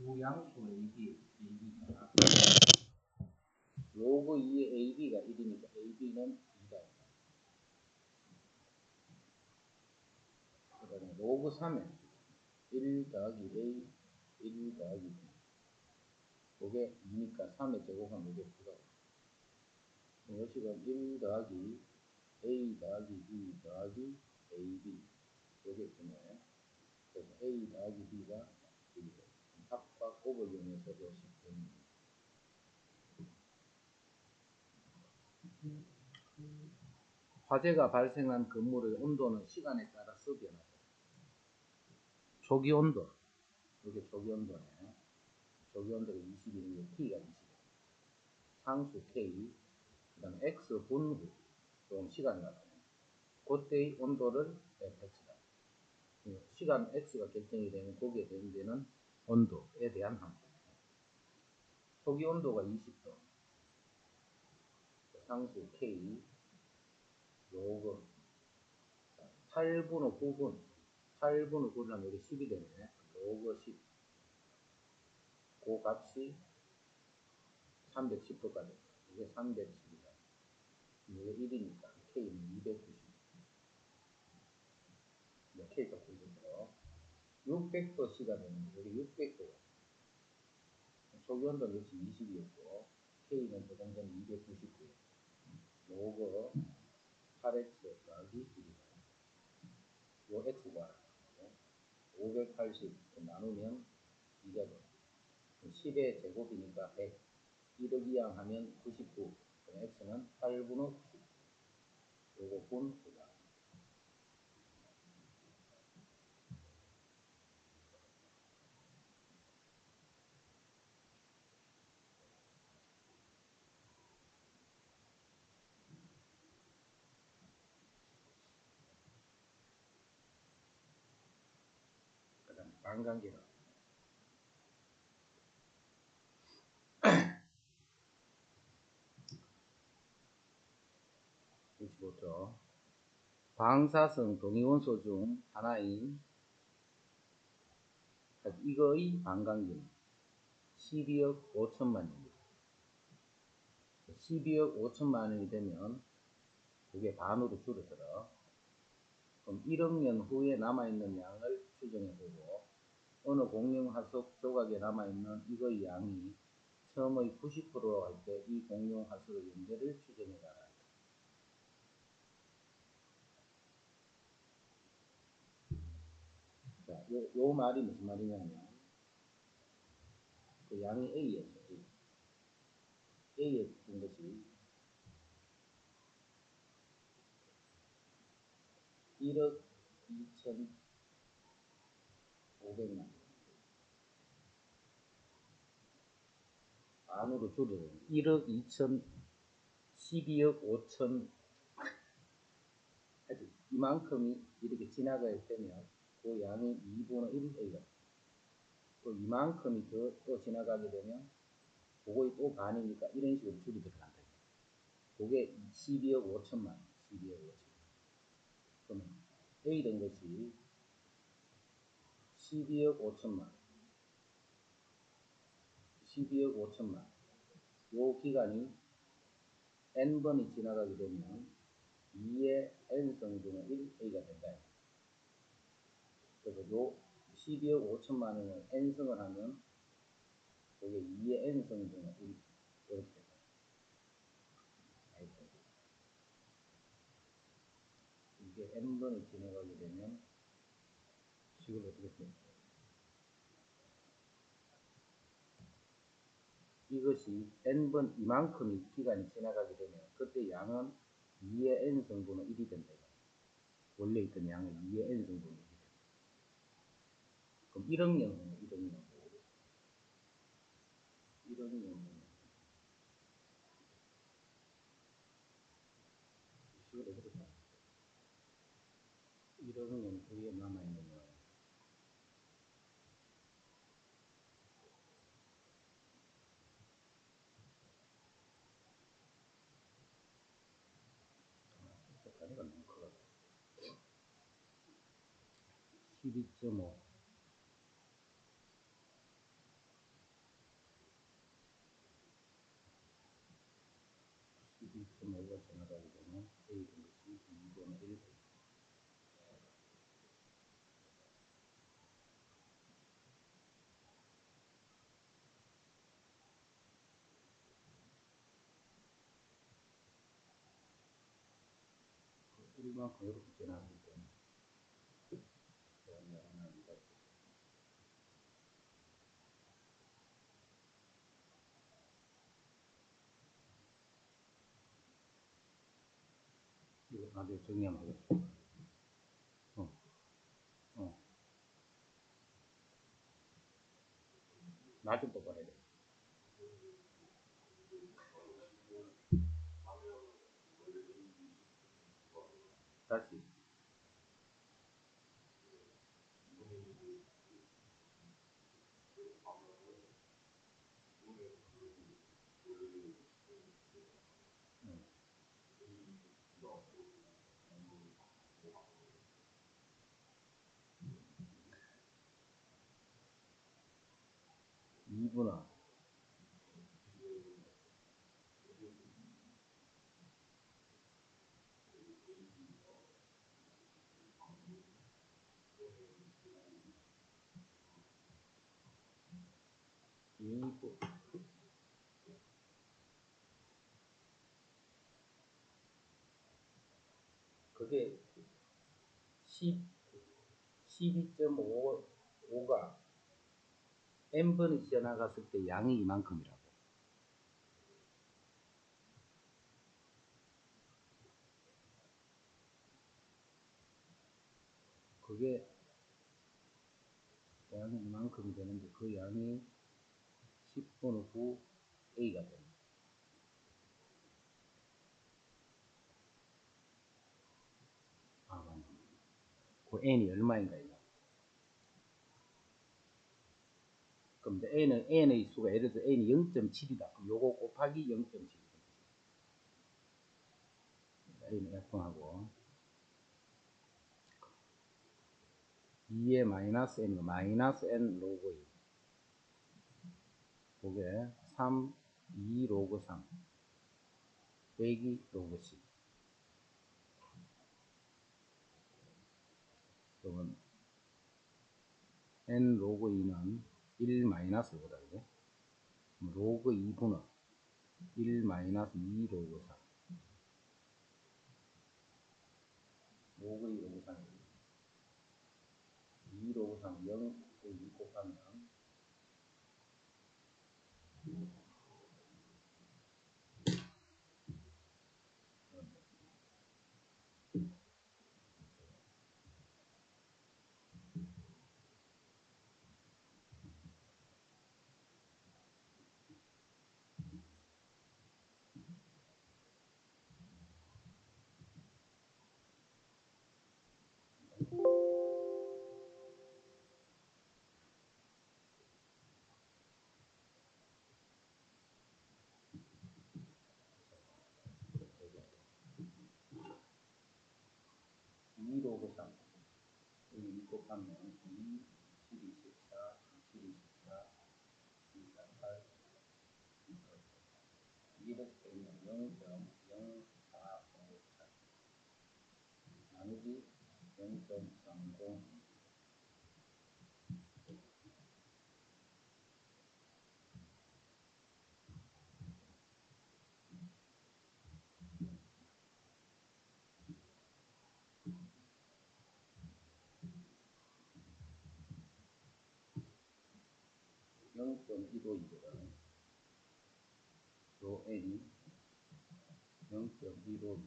두 양수 AB가 로그 2의 AB가 1이니까 AB는 2다. 그 다음에 로그 3에 1 더하기 A, 1 더하기 B. 그게 2니까 3의 제곱하면 이게 9다. 이것은 1 더하기 A 더하기 B 더하기 AB. 요게 9네. 그래서 A 더하기 B가 1이고. 합과 곱을 이용해서 요식 1입니다. 화재가 발생한 건물의 온도는 시간에 따라서 변하다. 초기 온도, 이게 초기 온도네. 초기 온도가 20이고 T가 20. 상수 K, 그 다음에 X 분후, 좀 시간이 나타나요. 그때의 온도를 Fx다. 시간 X가 결정이 되면 거기에 대응되는 온도에 대한 함수. 초기 온도가 20도, 상수 K, 로그 8분 후 9분, 8분 후 9분 하면 여기 10이 되네. 로그 10. 그 값이 310도까지. 이게 310이다. 이게 1이니까 K는 290. K가 보이죠. 600도 C가 되는 여기 600도. 초기 온도는 역시 20이었고, K는 조금 전에 299. 로그 8X 더하기 1이다. 요 X가 580 나누면 2제곱. 10의 제곱이니까 100. 1을 이항하면 99. X는 8분의 90. 요거 분 구다. 그 다음에 반관계로. 65조. 방사성 동위원소 중 하나인 이거의 반관계는 12억 5천만입니다. 12억 5천만원이 되면 이게 반으로 줄어들어. 그럼 1억 년 후에 남아있는 양을 추정해보고 어느 공룡화석 조각에 남아있는 이거의 양이 처음의 90%로 할 때 이 공룡화석의 연대를 추정해봐라. 자, 요 말이 무슨 말이냐면 그 양이 A였어. A였던 것이 1억 2,500만. 반으로 줄여서 1억 2천 12억 5천 이만큼이 이렇게 지나가야 되면 그 양이 2분의 1 A가 또 이만큼이 또 지나가게 되면 그거의 또 반이니까 이런 식으로 줄이 들어간다. 그게 12억 5천만. 12억 5천. 그러면 A 된 것이 12억 5천만. 12억 5천만. 요 기간이 n번이 지나가게 되면 2의 n성분의 1a가 된다. 그래서 요 12억 5천만 원을 n성을 하면 그게 2의 n성분의 1 이렇게 된다. 이게 n번이 지나가게 되면 식을 어떻게 됩니까? 이것이 n번 이만큼의 기간이 지나가게 되면 그때 양은 2의 n성분의 1이 된다. 원래 있던 양은 2의 n성분의 1이 된다. 그럼 1억 년은 1억 년. 1억 년은 식을 어떻게 됩니까? 1억 년 후에 남아있는 거. 단위가 너무 커가지고 12.5 이만큼 이렇게 지나갈 때는 이거 나중에 정리하면 되겠다. 어, 어. 나중에 또 보내야 돼. 다시. 응. 2분의 2분. 그게 12.5가 n번이 지나갔을 때 양이 이만큼이라고. 그게 양이 이만큼이 되는데 그 양이 10분의 9 A가 됩니다. 아, 맞네. 그 N이 얼마인가 이거. 그럼 이제 N의 수가 예를 들어 N이 0.7이다. 그럼 요거 곱하기 0.7. A는 F하고 2의 마이너스 N이고 마이너스 N 로그 2. 그게 3, 2 로그 3 빼기 로그 10. 그러면 N 로그 2는 1 마이너스보다 그죠? 로그 2분의 1 마이너스 2 로그 3. 로그 2 로그 3. 2 로그 3 0 2 곱하면 2 로그 3. 2 곱하면 2, 7, 24, 7, 24, 2, 4, 8, 200 빼면 0.0454. 나누기 0.30. 요 N이 0.15.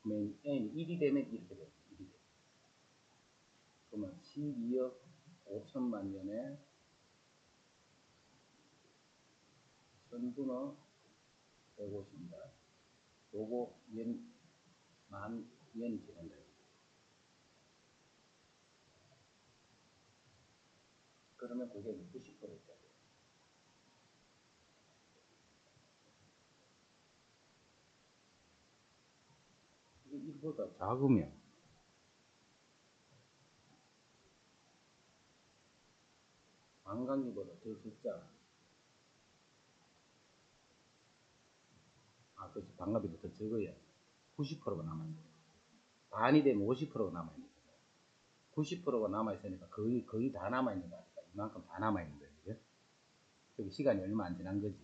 그러면 N이 1이 되면 이렇게 돼요. 1이 돼. 그러면 12억 5천만 년에 1000분의 150이다. 요거 만 년이 지난다. 그러면 그게 90%다. 이게 1보다 작으면 반감기보다 더 적잖아. 아, 그렇지. 반감기보다 더 적어야 90%가 남아있어. 반이 되면 50%가 남아있는 거야. 90%가 남아있으니까 거의 다 남아있는 거 아닐까. 이만큼 다 남아있는 거야. 그죠? 여기 시간이 얼마 안 지난 거지.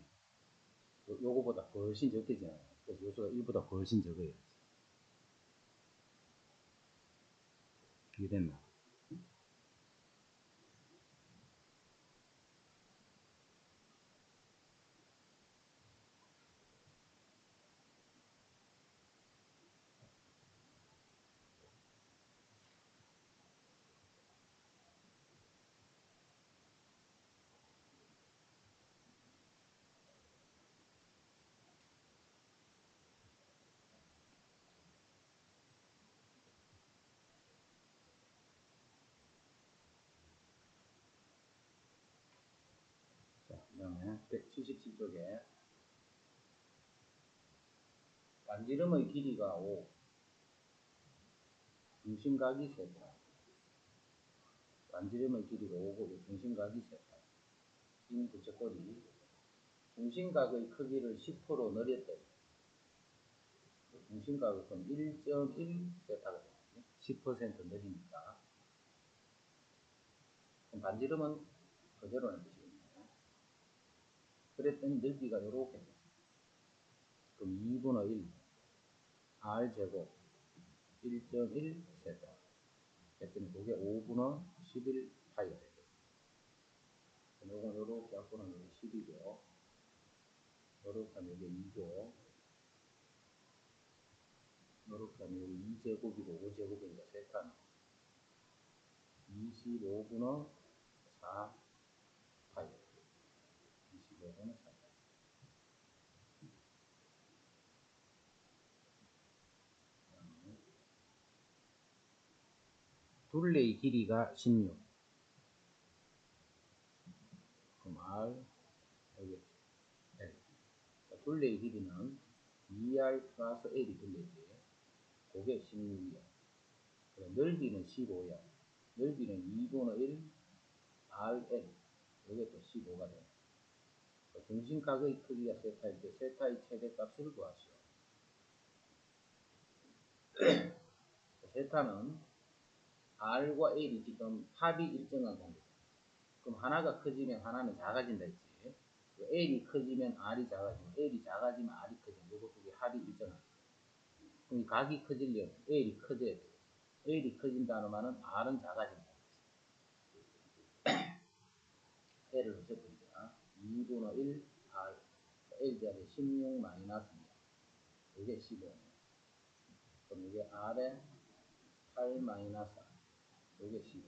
요거보다 훨씬 적게 지나요. 그래서 요소가 1보다 훨씬 적어요. 어떻게 됐나? 자, 그 다음에 177쪽에 반지름의 길이가 5, 중심각이 세타. 반지름의 길이가 5고 중심각이 세타. 인 부채꼴이 중심각의 크기를 10% 늘렸다. 중심각은 1.1세타가 되거든요. 10% 늘리니까. 그럼 반지름은 그대로는 뜻이겠네요. 그랬더니 넓이가 이렇게 돼요. 그럼 2분의 1, r제곱 1.1세타. 했더니 그게 5분의 11파이가 되죠. 요건 요렇게 갖고는 여기 10이고, 요렇게 하면 이게 2고, 요렇게 하면 여기 2제곱이고 5제곱이니까 세타는 25분의 4파이. 25분의 4파이. 둘레의 길이가 16. 그럼 R, 여기 L. 둘레의 길이는 2R 플러스 L이 둘레지. 그게 16이야. 넓이는 15야. 넓이는 2분의 1 RL. 이게 또 15가 돼. 중심각의 크기가 세타일 때 세타의 최대값을 구하시오. 세타는 R과 L이 지금 합이 일정한 관계다. 그럼 하나가 커지면 하나는 작아진다 했지. L이 커지면 R이 작아지고 L이 작아지면 R이 커지면 요거 두 개 합이 일정하다. 그럼 이 각이 커지려면 L이 커져야 돼. L이 커진다는 말은 R은 작아진다. L을 없애버리자. 2분의 1 R. L 자리에 16 마이너스입니다. 이게 15. 그럼 이게 R에 8 마이너스 R. 이게 15.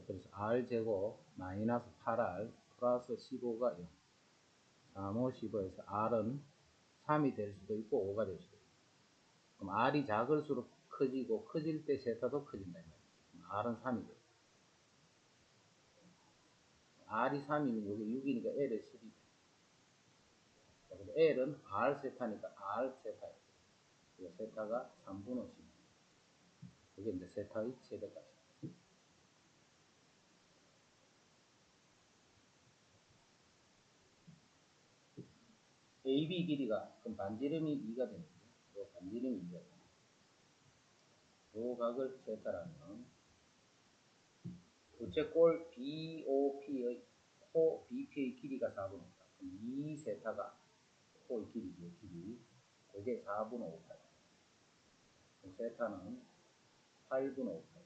그래서 R제곱 마이너스 8R 플러스 15가 0. 3, 5, 15에서 R은 3이 될 수도 있고 5가 될 수도 있고. 그럼 R이 작을수록 커지고 커질 때 세타도 커진다. R은 3이 돼. R이 3이면 여기 6이니까 L에 10이 돼. L은 R 세타니까 R 세타예요. 세타가 3분의 10. 그게 이제 세타의 최대값이에요. AB 길이가 그럼 반지름이 2가 되는 거예요. 반지름이 2가 되는 거예요. 요 각을 세타라면 부채꼴 BOP의 코 BP의 길이가 4분의 5다. 그럼 이 세타가 코의 길이죠. 길이. 그게 4분의 5다. 세타는 8분의 5다.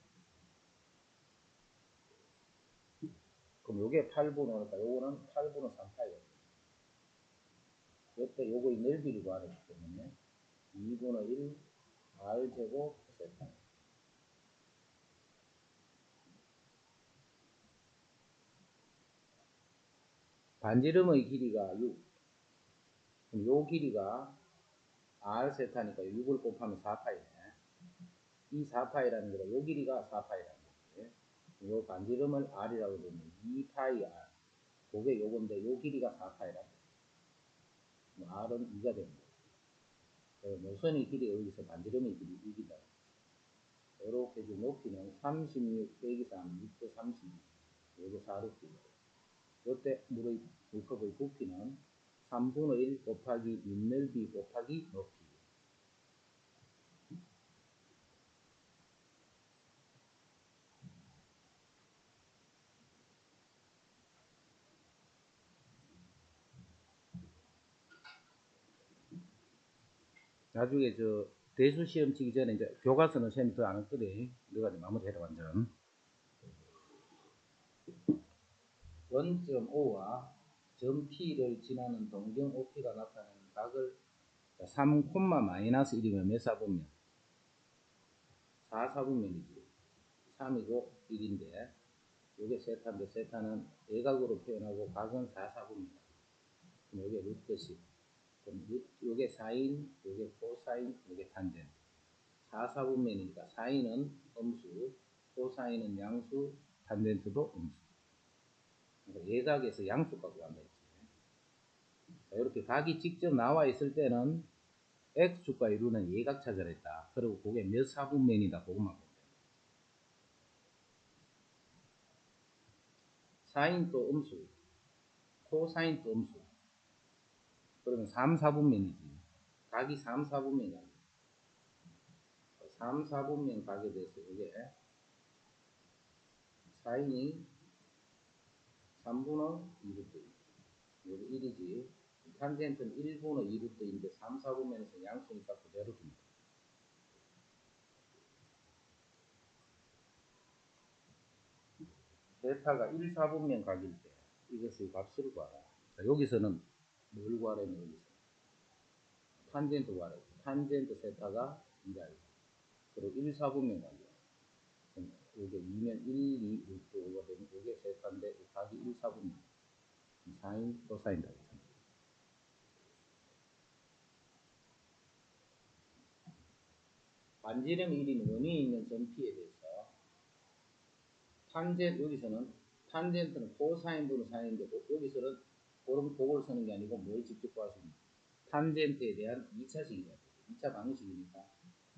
그럼 요게 8분의 5니까 요거는 8분의 3파이거든요. 요때 요거의 넓이를 구하기 때문에 2분의 1 R제곱 세타. 반지름의 길이가 6. 그럼 요 길이가 R 세타니까 6을 곱하면 4파이네. 이 4파이라는 거가 요 길이가 4파이라는 거지. 요 반지름을 R이라고 부르면 2파이 R. 그게 요건데 요 길이가 4파이라고. R은 2가 되는 거예요. 노선의 길이가 여기서 반지름의 길이 6이다. 이렇게 좀 높이는 36 빼기 3, 6도 32. 요게 4루트. 요때 물컵의 부피는 3분의 1 곱하기 밑넓이 곱하기 높이. 나중에 대수 시험 치기 전에 이제 교과서는 쌤이 더 안 할 거래. 너가 이제 마무리해라 완전. 0.5와 점 P를 지나는 동경 OP가 나타내는 각을 3, 마이너스 1이면 몇 사분면? 4사분면이지. 3이고 1인데 요게 세타인데 세타는 예각으로 표현하고 각은 4사분면. 그럼 요게 루트 10. 그럼 요게 사인, 요게 코사인, 요게 탄젠트. 4사분면이니까 사인은 음수, 코사인은 양수, 탄젠트도 음수. 그러니까 예각에서 양수값 구한다 했지. 자, 이렇게 각이 직접 나와 있을 때는 x축과 이루는 예각 찾으라 했다. 그리고 그게 몇 사분면이다 그것만 보면 돼. 사인도 음수, 코사인도 음수. 그러면 3, 4분면이지. 각이 3, 4분면이야. 3, 4분면 각에 대해서 이게 사인이 3분의 2루트 요거 1이지. 탄젠트는 1분의 2루트인데 3, 4분면에서 양수니까 그대로 둡니다. 세타가 1, 4분면 각일 때 이것의 값을 구하라. 자, 여기서는 뭘 구하라면 여기서 탄젠트 구하라. 탄젠트 세타가 2라. 그리고 1, 4분면 각이야. 이게 2면 1, 2 루트 5가 되면 이게 세타인데 각이 1, 4분면 사인, 코사인이다. 반지름 1인 원이 있는 점 P에 대해서 탄젠트 여기서는 탄젠트는 코사인 분의 사인인데 여기서는 그걸 쓰는 게 아니고 뭘 직접 구할 수 있는 탄젠트에 대한 2차식이야. 2차 방식이니까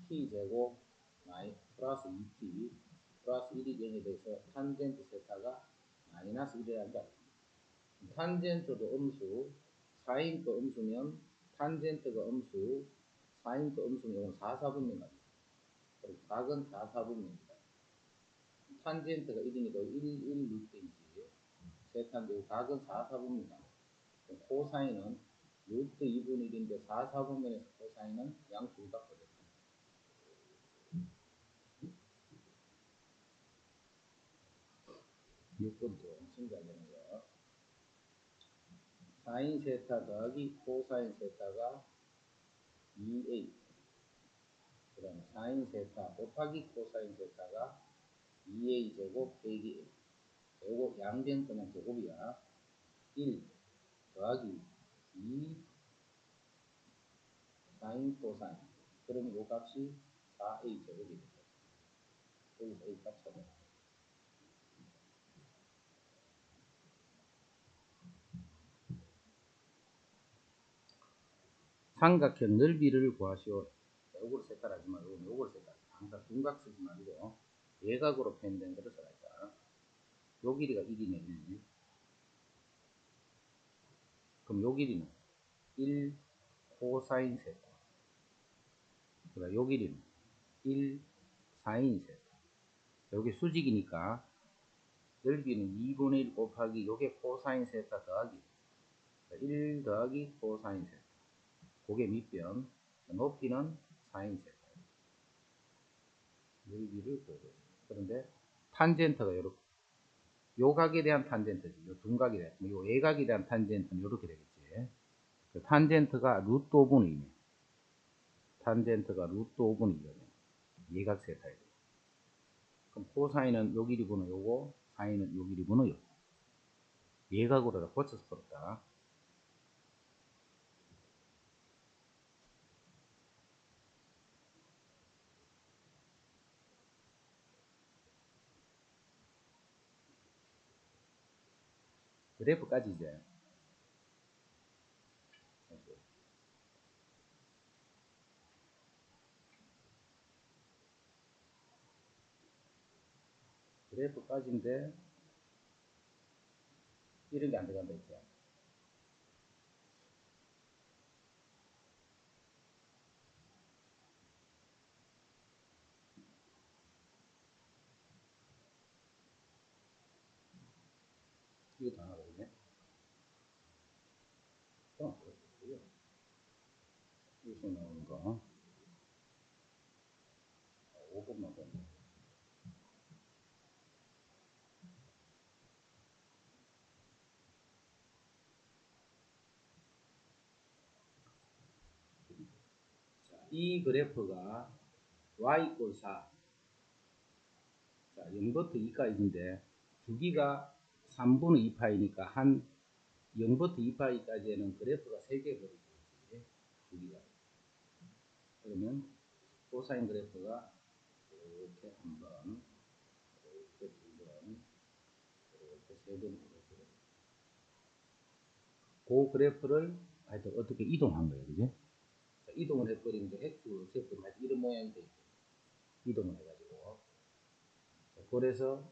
T제곱 플러스 2T 플러스 1이 0에 대해서 탄젠트 세타가 마이너스 1이라는 거. 탄젠트도 음수, 사인도 음수면 탄젠트가 음수, 사인도 음수면 이건 4사분면 같아요. 그리고 각은 4사분면입니다. 탄젠트가 1이니까 1 루트이지. 세타인데 각은 4사분면 같아요. 코사인은 루트 2분의 1인데 4사분면에서 코사인은 양수가 거든요. 6번도 증가되는 거. 사인 세타 더하기 코사인 세타가 2a. 그 다음에 사인 세타 곱하기 코사인 세타가 2a 제곱 빼기 a. 요거 양변 그냥 제곱이야. 1 더하기 2 사인 코사인. 그러면 요 값이 4a 제곱이 되죠. 여기서 a 값 찾아. 삼각형 넓이를 구하시오. 요걸 색깔하지 말고 요걸 색깔. 항상 둔각 쓰지 말고 예각으로 표현된 거를 써라 했다. 요 길이가 1이네 1. 그럼 요 길이는 1 코사인 세타. 그러니까 요 길이는 1 사인 세타. 여기 수직이니까 넓이는 2분의 1 곱하기 요게 코사인 세타 더하기 1 더하기 코사인 세타. 그게 밑변. 높이는 사인 세타. 넓이를 보고. 그런데 탄젠트가 요렇게 요 각에 대한 탄젠트지. 요 둔각에 대한. 요 예각에 대한 탄젠트는 요렇게 되겠지. 그 탄젠트가 루트 5분의 2네. 탄젠트가 루트 5분의 2거든. 예각 세타에. 그럼 코사인은 요 길이 분의 요거, 사인은 요 길이 분의 요거. 예각으로 고쳐서 풀었다. 그래프까지 이제. 그래프까지인데, 이런 게 안 들어간다 했죠. 이거 다 나오겠네. 그렇고요. 여기서 나오는 거. 이 그래프가 y 꼴 4. 자, 0부터 2까지인데 주기가 3분의 2파이니까 한 0부터 2파이까지는 그래프가 3개 그려지겠지. 주기가. 그러면 코사인 그래프가 이렇게 한 번, 이렇게 두 번, 이렇게 세 번 그래프. 그 그래프를 하여튼 어떻게 이동한 거예요. 그죠? 이동을 해버리면 이제 X로 세버리면 이런 모양이 되죠. 이동을 해가지고. 그래서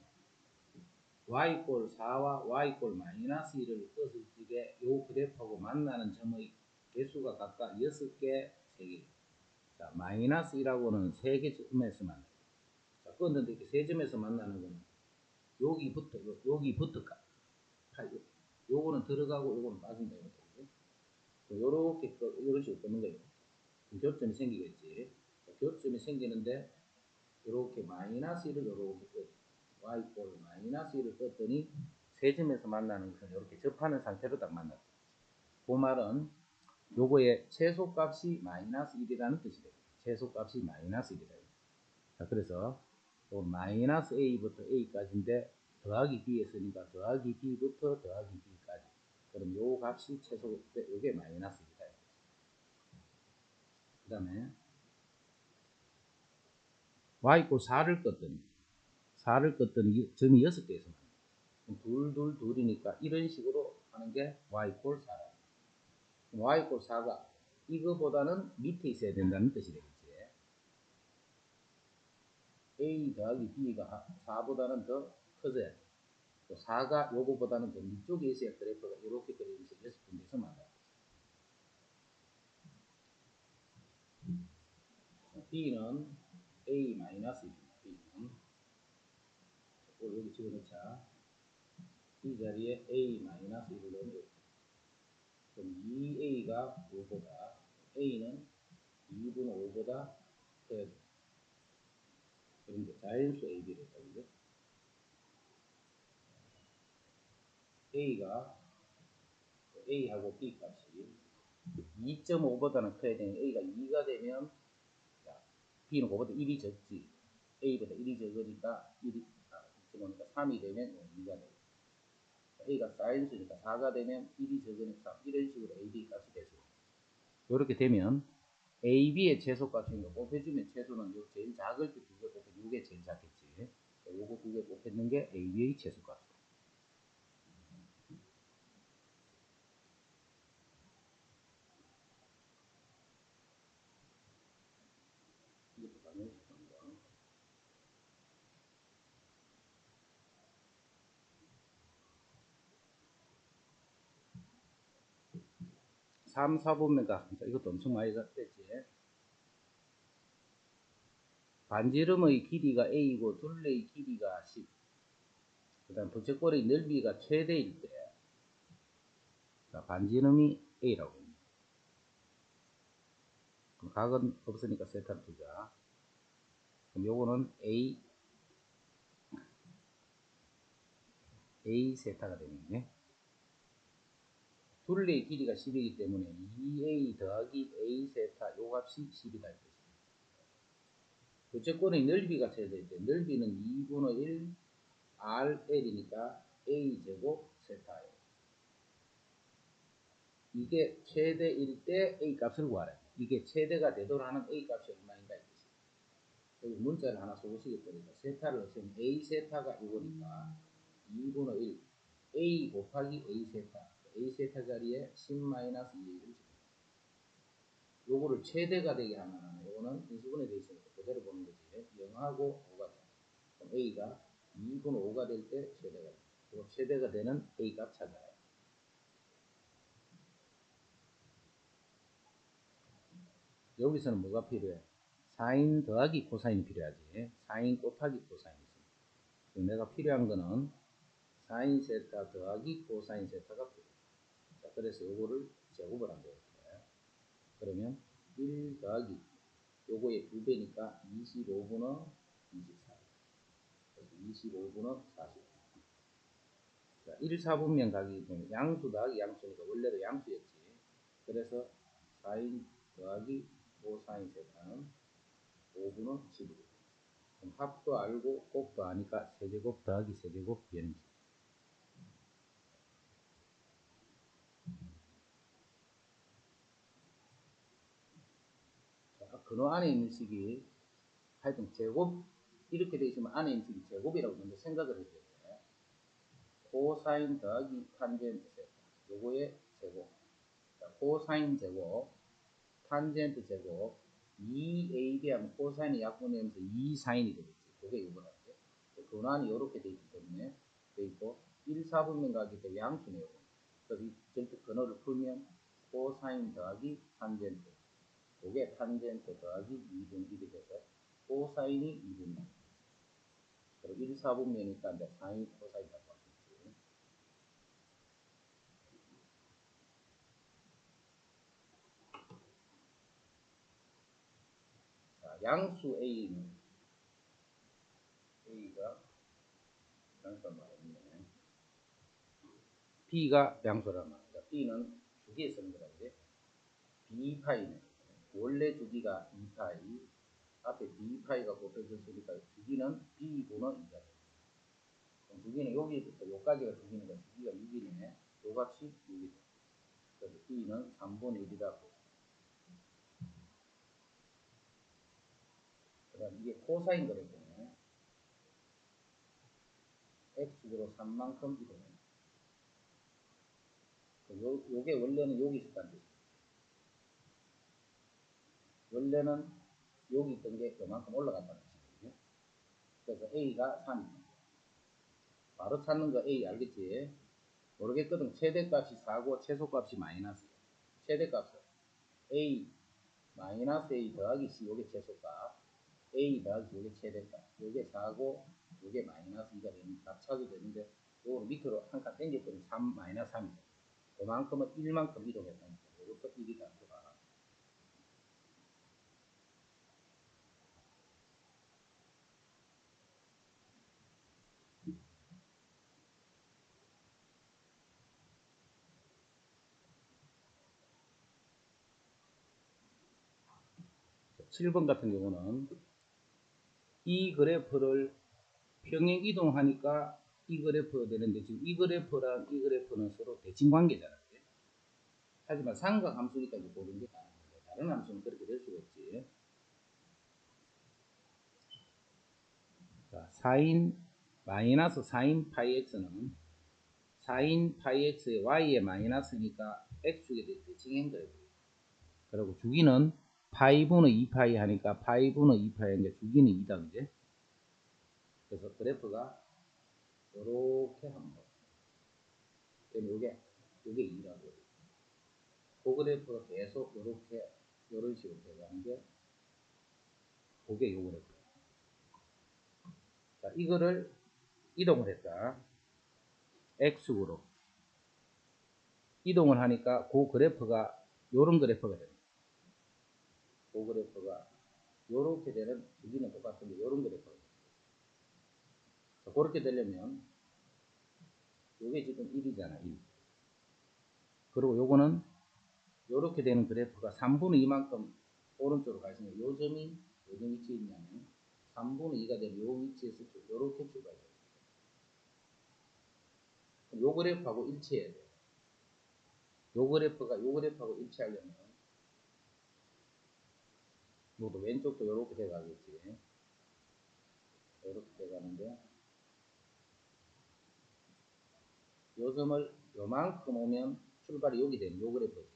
y꼴 4와 y꼴 마이너스 1을 떴을 적에 이 그래프하고 만나는 점의 개수가 각각 6개, 3개. 자, 마이너스 1하고는 3개 점에서 만나요. 자, 껐는데 이렇게 3점에서 만나는 거는 여기부터가. 요거는 들어가고 요거는 빠진다. 요렇게, 요런 식으로 끄는 거예요. 교점이 생기겠지. 교점이 생기는데 요렇게 마이너스 1을 요렇게 끄 y꼴 마이너스 1을 껐더니 세 점에서 만나는 것은 이렇게 접하는 상태로 딱 만났다. 그 말은 요거의 최소값이 마이너스 1이라는 뜻이 돼요. 최소값이 마이너스 1이다. 자, 그래서 마이너스 a부터 a까지인데 더하기 b 했으니까 더하기 b부터 더하기 b까지. 그럼 요 값이 최소, 요게 마이너스 1이다. 그 다음에 y꼴 4를 껐더니 점이 6개에서 둘, 둘이니까 이런 식으로 하는 게 y꼴 4. y꼴 4가 이거보다는 밑에 있어야 된다는 뜻이 되겠지. a 더하기 b가 4보다는 더 커져야 돼. 또 4가 요거보다는 더 밑쪽에 있어야 그래프가 이렇게 그려지면서 6군데에서 만나요. b는 a-1입니다. b는 여기 집어넣자. 이 자리에 a-1을 넣어요. 그럼 2a가 5보다 a는 2분의 5보다 커야 돼. 그런데 자연수 AB를 했다고요. A가 A하고 B 값이 2.5보다는 커야 되는 A가 2가 되면 B는 그보다 1이 적지. A보다 1이 적으니까 2.5니까 3이 되면 2가 되고 A가 사인수니까 4가 되면 1이 적으니까 이런 식으로 AB 값이 되죠. 이렇게 되면 AB의 최소값인 거 곱해주면 최소는 요 제일 작을 때 두 개 곱해주면 이게 제일 작겠지. 요거 두 개 곱했는 게 AB의 최소값. 이것도 당연히 3, 4분면가 이것도 엄청 많이 됐지. 반지름의 길이가 A이고 둘레의 길이가 10. 그 다음 부채꼴의 넓이가 최대일 때 반지름이 A라고 합니다. 그럼 각은 없으니까 세타를 두자. 그럼 요거는 A 세타가 되겠네. 둘레의 길이가 10이기 때문에 2A 더하기 A 세타 요 값이 10이다. 부채꼴의 넓이가 최대일 때 넓이는 2분의 1 RL이니까 A제곱 세타예요. 이게 최대일 때 A 값을 구하래. 이게 최대가 되도록 하는 A 값이 얼마인가 이거지. 여기 문자를 하나 써보시겠다니까 세타를 넣으면 A 세타가 이거니까 2분의 1 A 곱하기 A 세타 A 세타 자리에 10-2A를 집어넣어요. 요거를 최대가 되게 하면 요거는 인수분해 되어 있으니까 그대로 보는 거지. 0하고 5가 돼. 그럼 A가 2분의 5가 될 때 최대가 돼. 그럼 최대가 되는 A 값 찾아요. 여기서는 뭐가 필요해? 사인 더하기 코사인이 필요하지. 사인 곱하기 코사인이 있습니다. 내가 필요한 거는 사인 세타 더하기 코사인 세타가 필요해. 자, 그래서 요거를 제곱을 한다. 이렇게. 그러면 1 더하기 요거의 2배니까 25분의 24. 그래서 25분의 40. 자, 1, 4분면 가기 때문에 양수 더하기 양수니까 원래도 양수였지. 그래서 사인 더하기 코사인 세타는 5분의 15. 그럼 합도 알고 곱도 아니까 세제곱 더하기 세제곱 비행식. 근호 안에 있는 식이 하여튼 제곱 이렇게 되어 있으면 안에 있는 식이 제곱이라고 먼저 생각을 해줘야 돼. 코사인 더하기 탄젠트 세타. 요거의 제곱. 자, 코사인 제곱, 탄젠트 제곱, 2ab 하면 코사인이 약분되면서 2사인이 되겠지. 그게 이거라고. 근호안이 이렇게 되어 있기 때문에 되어 있고 1, 4분면 가기 때문에 양수네요. 그래서 이 전체 근호를 풀면 코사인 더하기 탄젠트. 요게 탄젠트 더하기 2분의 1이 돼서 코사인이 2분의 1. 그리고 1, 4분면이니까 이제 사인 코사인 잡고 왔겠지. 자, 양수 A는 A가 양수란 말이네. B가 양수란 말이다. B는 주기에 쓰는 거라 그래. B파이네. 원래 주기가 2파이. 앞에 B파이가 곱해졌으니까 주기는 B분의 2가 돼. 그럼 주기는 여기부터 여기까지가 주기는 거야. 주기가 6이네. 요 값이 6이 돼. 그래서 B는 3분의 1이라고. 그 다음 이게 코사인 그래프네. X축으로 3만큼 이동해. 요게 원래는 여기 있었다는 뜻이에요. 원래는 여기 있던 게 그만큼 올라갔다는 뜻이거든요. 그래서 A가 3입니다. 바로 찾는 거 A 알겠지? 모르겠거든. 최대값이 4고 최소값이 마이너스. 최대값은 A 마이너스 A 더하기 C 요게 최소값. A 더하기 요게 최대값. 요게 4고 요게 마이너스 2가 되는 값 찾아도 되는데 요거를 밑으로 한 칸 당겼더니 3 마이너스 3이죠. 그만큼은 1만큼 이동했다니까. 이것도 1이 다 들어가. 자, 7번 같은 경우는 이 그래프를 평행 이동하니까 이 그래프가 되는데 지금 이 그래프랑 이 그래프는 서로 대칭 관계잖아요. 하지만 삼각 함수니까 이제 고른 게 다른 함수는 그렇게 될 수가 없지. 자, 4인 마이너스 4인 파이 x는 4인 파이 x의 y의 마이너스니까 x축에 대칭한 거예요. 그리고 주기는 파이분의 2파이 하니까 파이분의 2파이인데 주기는 2다 그제? 그래서 그래프가 이렇게 합니다. 그럼 요게 2라고. 그 그래프가 계속 이렇게 이런 식으로 돼가는 게 그게 요 그래프. 자, 이거를 이동을 했다. X축으로 이동을 하니까 그 그래프가 요런 그래프가 됩니다. 그 그래프가 요렇게 되는 주기는 똑같은데 요런 그래프가 됩니다. 자, 그렇게 되려면 요게 지금 1이잖아 1. 그리고 요거는 요렇게 되는 그래프가 3분의 2만큼 오른쪽으로 가시면 요 점이 어디 위치에 있냐면 3분의 2가 되는 요 위치에서 요렇게 출발해요. 요 그래프하고 일치해야 돼요. 요 그래프가 요 그래프하고 일치하려면 요도 왼쪽도 요렇게 돼가겠지. 요렇게 돼가는데 요 점을 요만큼 오면 출발이 여기 되는 요 그래프지.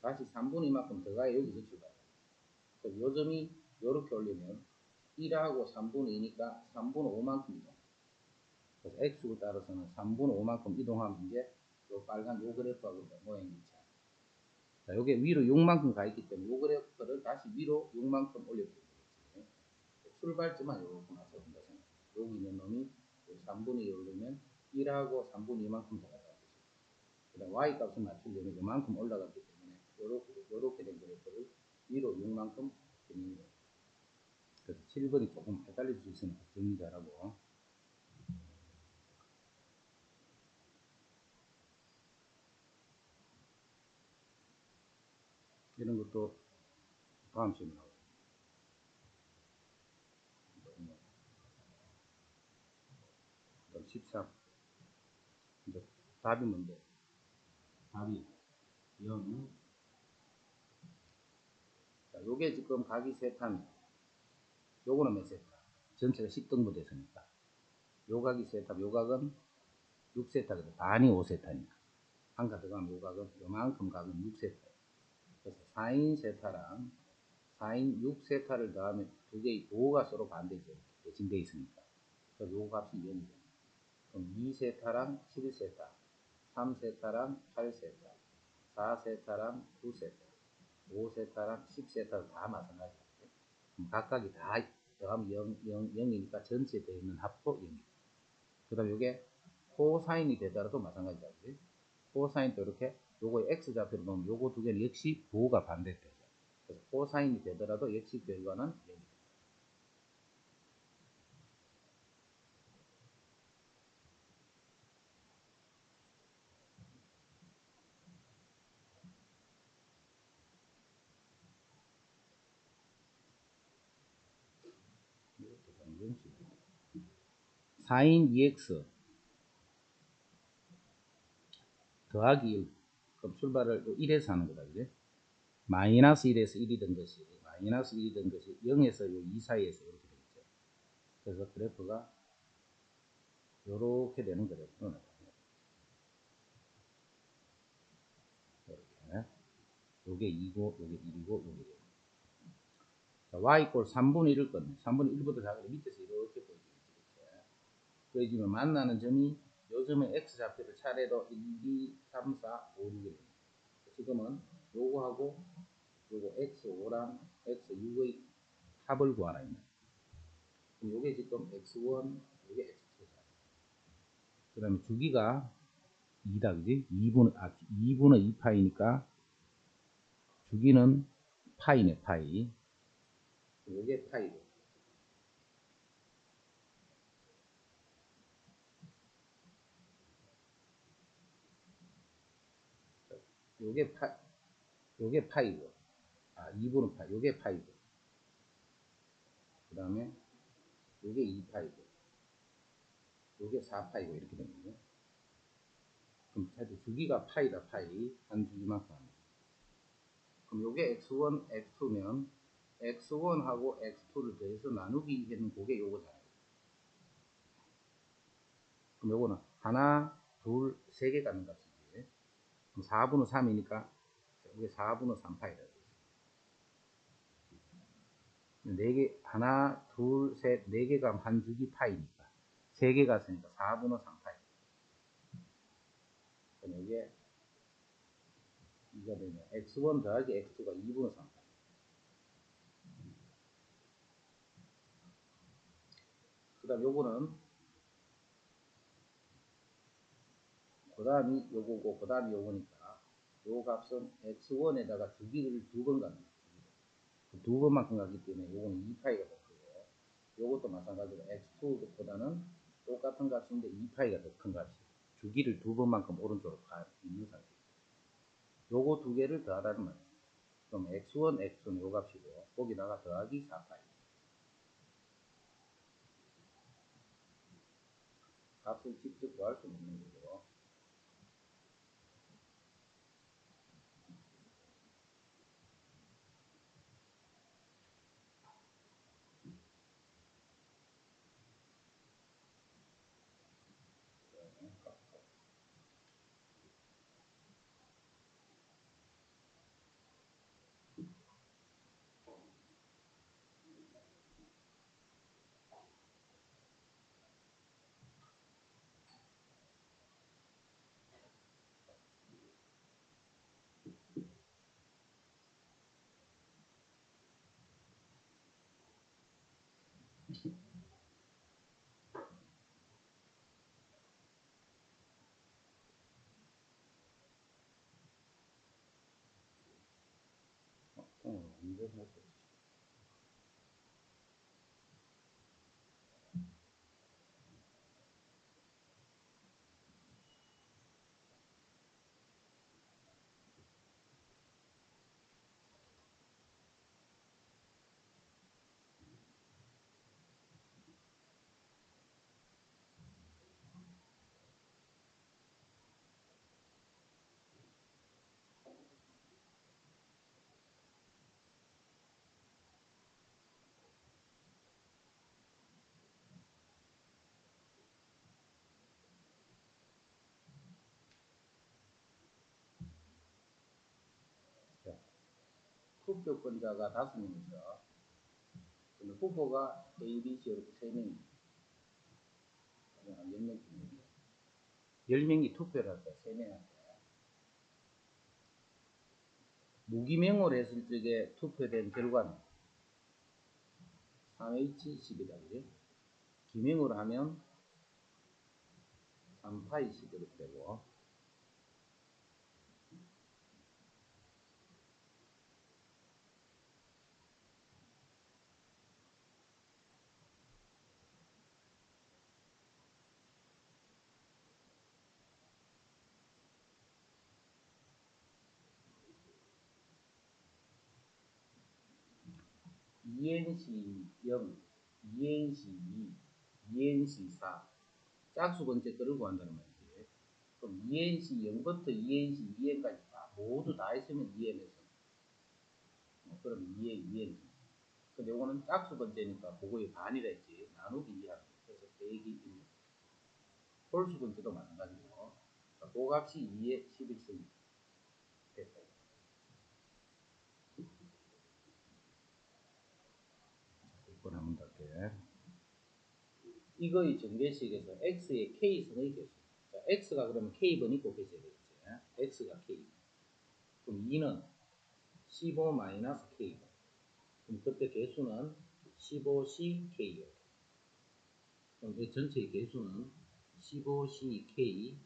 다시 3분의 2만큼 더 가야 여기서 출발해요. 그래서 요 점이 요렇게 올리면 1하고 3분의 2니까 3분의 5만큼 이동. 그래서 X축을 따라서는 3분의 5만큼 이동하면 이제 요 빨간 요 그래프하고 모양이 일치합니다. 자, 요게 위로 6만큼 가 있기 때문에 요 그래프를 다시 위로 6만큼 올려주면 되겠지. 출발점만 요렇게 맞춰준다 생각. 여기 있는 놈이 3분의 2 오르면 1하고 3분의 2만큼 더 갔다. 그 다음 y 값을 맞추려면 이만큼 올라갔기 때문에 요렇게 된 그래프를 위로 6만큼 정리해요. 그래서 7번이 조금 헷갈릴 수 있으니까 정리 잘하고. 이런 것도 다음 시험에 나오죠. 그럼 13. 이제 답이 뭔데? 답이 0. 자, 요게 지금 각이 세타입니다. 요거는 몇 세타? 전체가 10등분 됐으니까. 요 각이 세타, 요 각은 6세타거든. 반이 5세타니까. 한 가 들어가면 요 각은, 요만큼 각은 6세타. 그래서 4인 세타랑 4인 6세타를 더하면 두 개의 부호가 서로 반대죠. 대칭되어 있으니까. 그래서 요 값이 0이죠. 그럼 2세타랑 7세타, 3세타랑 8세타, 4세타랑 9세타, 5세타랑 10세타도 다 마찬가지예요. 각각이 다 더하면 0이니까 전체 되어 있는 합도 0이에요. 그 다음에 이게 코사인이 되더라도 마찬가지다. 그치? 코사인도 이렇게 요거의 x좌표로 놓으면 요거 두 개는 역시 부호가 반대되죠. 그래서 코사인이 되더라도 역시 결과는 0이다. 이것도 4인 2x 더하기 1. 그럼 출발을 1에서 하는 거다. 그지? 마이너스 1에서 1이 된 것이, 마이너스 1이 된 것이 0에서 2 사이에서 이렇게 되겠죠. 그래서 그래프가 이렇게 되는 그래프로 나타납니다. 이렇게. 요게 2고, 요게 1이고, 요게 1. 자, y 이꼴 3분의 1을 껐네. 3분의 1보다 작으면 밑에서 이렇게 보여지겠지. 이렇게. 보여지면 만나는 점이 요즘에 x좌표를 차례로 1, 2, 3, 4, 5, 6이 됩니다. 지금은 요거하고 요거 x5랑 x6의 합을 구하라. 그럼 요게 지금 x1, 요게 x2잖아. 그 다음에 주기가 2다, 그지? 2분의 2파이니까 주기는 파이네, 파이. 요게 파이고. 요게 요게 파이고. 2분의 파이. 요게 파이고. 그 다음에 요게 2파이고. 요게 4파이고. 이렇게 되는 거죠. 그럼 주기가 파이다, 파이. 한 주기만큼 합니다. 그럼 요게 x1, x2면 x1하고 x2를 더해서 나누기 하는 그게 요거잖아요. 그럼 요거는 하나, 둘, 세 개 갖는 값이지. 그럼 4분의 3이니까 이게 4분의 3파이다. 4개, 하나, 둘, 셋, 4개가 한 주기 파이니까. 3개 갔으니까 4분의 3파이. 그럼 이게 이가 되면 x1 더하기 x2가 2분의 3파이. 그 다음 요거는 그 다음이 요거고 그 다음이 요거니까 요 값은 x1에다가 주기를 2번 갑니다. 2번만큼 가기 때문에 요거는 2파이가 될 거고 요것도 마찬가지로 x2보다는 똑같은 값인데 2파이가 더 큰 값이에요. 주기를 2번만큼 오른쪽으로 가 있는 상태입니다. 요거 두 개를 더하라는 말이에요. 그럼 x1, x2는 요 값이고 거기다가 더하기 4파이. 값을 직접 구할 수 있는 거고 언제 못 썼지? 투표권자가 5명이죠. 그러면 후보가 A, B, C 이렇게 3명이 10명 중에 10명이 투표를 할 거야. 3명한테. 무기명으로 했을 적에 투표된 결과는 3H10이다. 그지? 기명으로 하면 3파이10 이렇게 되고, ENC 0, ENC 2, ENC 4 짝수 번째 거를 구한다는 말이지. 그럼 ENC 0부터 ENC 2N까지 모두 다 있으면 EN에서 그럼 2N, 2N. 근데 요거는 짝수 번째니까 그거의 반이라 했지. 나누기 2하는 그래서 빼기 1. 홀수 번째도 마찬가지고. 그 값이 2의 11승. 됐다. 6번 한번 더 할게. 이거의 전개식에서 x의 k승의 개수. 자, x가 그러면 k번 있고 계셔야 되겠지. x가 k. 그럼 2는 15-k. 그럼 그때 개수는 15ck예요. 그럼 이 전체의 개수는 15ck,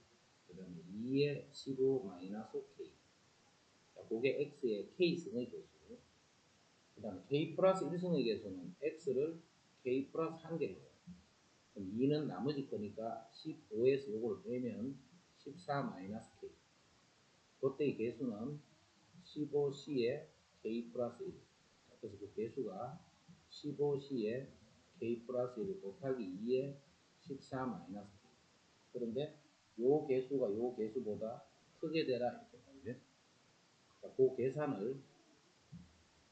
그 다음에 2의 15-k. 자, 그게 x의 k승의 개수. 그 다음에 k 플러스 1승의 개수는 x를 k 플러스 1개로 해요. 그럼 2는 나머지 거니까 15에서 요거를 빼면 14-k. 그때의 개수는 15c의 k 플러스 1. 그래서 그 개수가 15c의 k 플러스 1 곱하기 2의 14-k. 그런데 요 개수가 요 개수보다 크게 되라 이렇게 말이죠. 그 계산을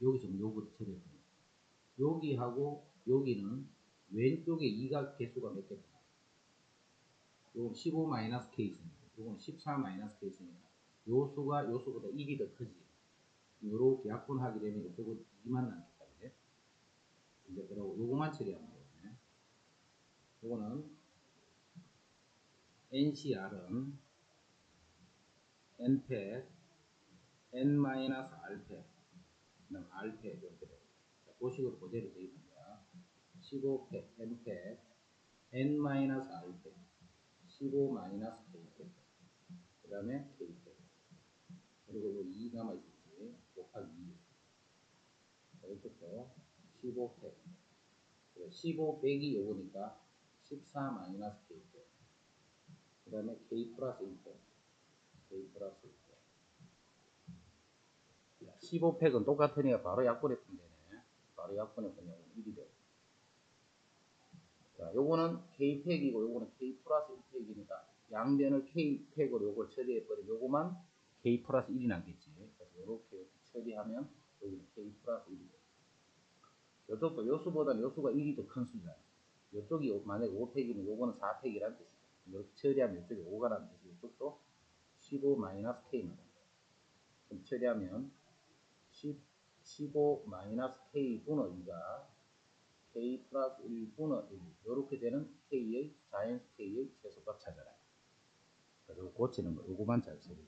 여기서 요거를 처리했거든요. 여기하고 여기는 왼쪽에 2가 개수가 몇 개다? 요건 15-k 있으니까 요건 14-k 있으니까 요 수가 요 수보다 1이 더 크지. 요렇게 약분하게 되면 이쪽은 2만 남겠다. 그래? 이제 그러고 요거만 처리하면 되겠네. 요거는 NCR은 N팩, N-R팩, 그 다음 R팩 이렇게 돼요. 그 식으로 그대로 되어있습니다. 15팩, N팩, N-R팩, 15-K팩, 그 다음에 K팩. 그리고 요 2 남아있었지. 곱하기 2. 이쪽도 15팩. 15 빼기 요거니까 14-K팩. 그 다음에 K 플러스 1팩. K 플러스 1팩. 15팩은 똑같으니까 바로 약분해보면 되네. 바로 약분해보면 1이 되고. 자, 요거는 K팩이고 요거는 K 플러스 1팩이니까 양변을 K팩으로 요걸 처리해버리면 요거만 K 플러스 1이 남겠지. 그래서 요렇게 처리하면 여기는 K 플러스 1이 돼요. 요쪽도 요수보다는 요수가 1이 더 큰 수잖아. 요쪽이 만약에 5팩이면 요거는 4팩이란 뜻이야. 이렇게 처리하면 이쪽에 5가 라는 뜻이고 이쪽도 15-K만 그럼 처리하면 15-K 분의 2가 K 플러스 1 분의 1 이렇게 되는 K의 자연수 K의 최소값 찾아라. 그리고 고치는 거 요거만 잘 처리.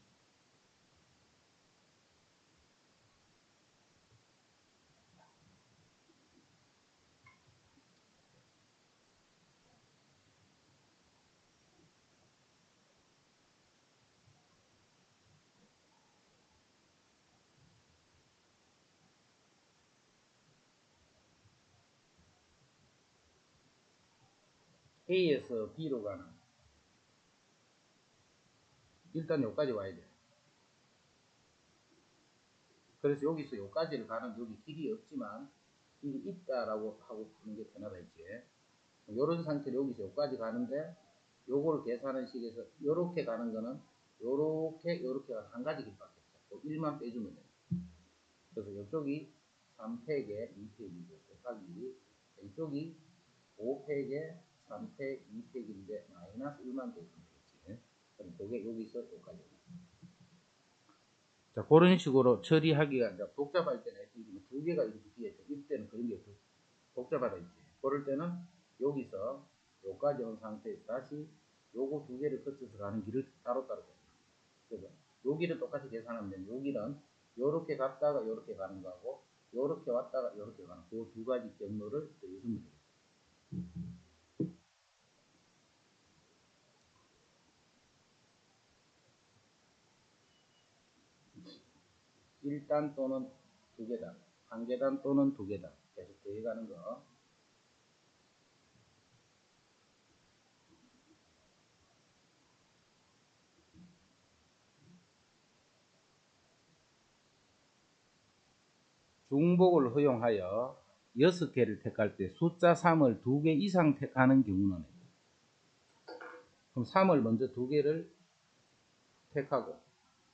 A에서 B로 가는 일단 여기까지 와야 돼. 그래서 여기서 여기까지를 가는 여기 길이 없지만 길이 있다라고 하고 푸는 게 편하다 했지. 이런 상태로 여기서 여기까지 가는데 요거를 계산하는 식에서 요렇게 가는 거는 요렇게 한 가지 길밖에 없어. 1만 빼주면 돼. 그래서 이쪽이 3팩에 2팩이고 곱하기 이쪽이 5팩에 3팩 2팩인데 마이너스 1만 빼주면 되겠지. 그럼 그게 여기서 여기까지. 자, 그런 식으로 처리하기가, 이제 복잡할 때는 두 개가 이렇게 비어있죠. 이때는 그런 게 복잡하다 있지. 그럴 때는 여기서 여기까지 온 상태에서 다시 요거 두 개를 거쳐서 가는 길을 따로따로 봅니다. 그죠? 요 길은 똑같이 계산하면 되는데, 요 길은 요렇게 갔다가 요렇게 가는 거하고, 요렇게 왔다가 요렇게 가는 그 두 가지 경로를 여기서 보면 되겠죠. 1단 또는 두 계단, 한 계단 또는 두 계단 계속 더해가는 거. 중복을 허용하여 6개를 택할 때 숫자 3을 2개 이상 택하는 경우는, 그럼 3을 먼저 2개를 택하고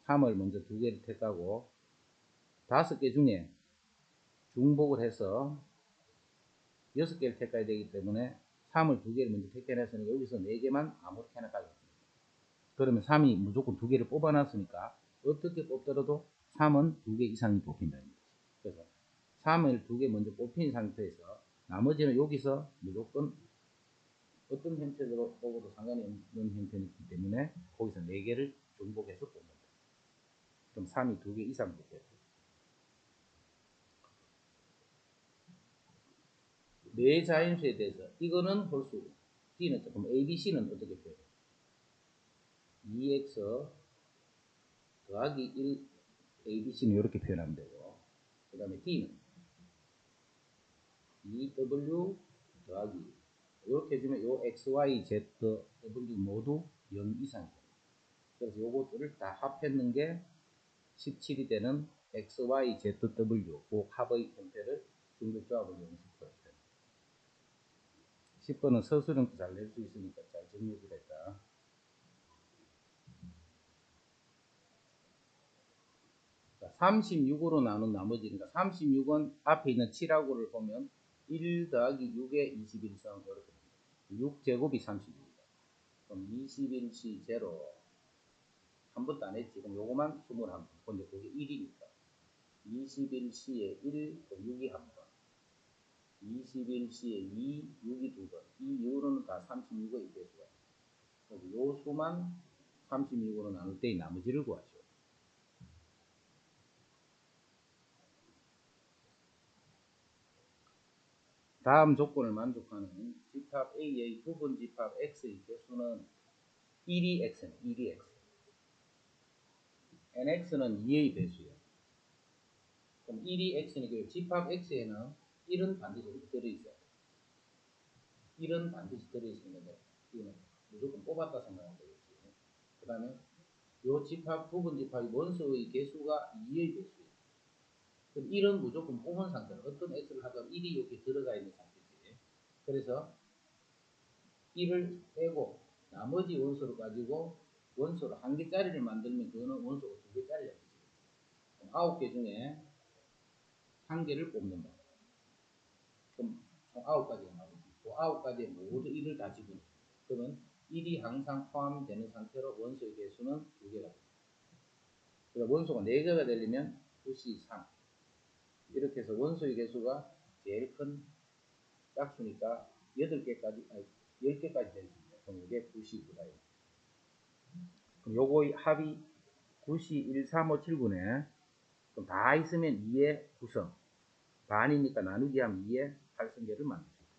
3을 먼저 2개를 택하고 5개 중에 중복을 해서 6개를 택해야 되기 때문에 3을 2개를 먼저 택해냈으니까 여기서 4개만 아무렇게나 가져옵니다. 그러면 3이 무조건 2개를 뽑아놨으니까 어떻게 뽑더라도 3은 2개 이상이 뽑힌다는 거죠. 그래서 3을 2개 먼저 뽑힌 상태에서 나머지는 여기서 무조건 어떤 형태로 뽑아도 상관이 없는 형태이기 때문에 거기서 4개를 중복해서 뽑는다. 그럼 3이 2개 이상 뽑겠죠. 네 자연수에 대해서 이거는 홀수고 D는 그럼 ABC는 어떻게 표현해요? 2x 더하기 1 ABC는 이렇게 표현하면 되고, 그 다음에 D는 2W 더하기 이렇게 해주면 요 X, Y, Z, W 모두 0 이상이에요. 그래서 요것들을 다 합했는 게 17이 되는 X, Y, Z, W 그 합의 형태를 등급조합을 연습할 때 10번은 서술형도 잘 낼 수 있으니까 잘 정리해주겠다. 자, 36으로 나눈 나머지니까 36은 앞에 있는 7하고를 보면 1 더하기 6의 21성 이렇게 됩니다. 6제곱이 36이다. 그럼 21C 제로 한 번도 안 했지. 그럼 요거만 21번. 근데 그게 1이니까 21C에 1, 6이 한 번. 21C에 2, 6이 두 번. 이 이후로는 다 36의 배수가 있어요. 요 수만 36으로 나눌 때의 나머지를 구하죠. 다음 조건을 만족하는 집합 A의 부분 집합 X의 개수는 1이 X는 1이 X. NX는 2의 배수예요. 그럼 1이 X니까 집합 X에는 1은 반드시 들어있어요. 1은 반드시 들어있는데 이거는 무조건 뽑았다 생각하면 되겠지. 그 다음에 요 집합 부분 집합이 원소의 개수가 2의 배수예요. 그럼 1은 무조건 뽑은 상태로 어떤 X를 하든 1이 여기 들어가 있는 상태지. 그래서 1을 빼고 나머지 원소를 가지고 원소를 한 개짜리를 만들면 그거는 원소가 두 개짜리가 되지. 9개 중에 한 개를 뽑는다. 그럼 총 9가지가 나오지. 그 9가지에 모두 1을 다 집어넣어. 그러면 1이 항상 포함되는 상태로 원소의 개수는 2개가 됩니다. 그러니까 원소가 4개가 되려면 9C3 이렇게 해서 원소의 개수가 제일 큰 짝수니까 8개까지, 아니 10개까지 될 수 있다. 그럼 이게 9C9다. 그럼 요거의 합이 9C13579네. 그럼 다 있으면 2의 9성. 반이니까 나누기 하면 2의 8성계를 만들 수 있다.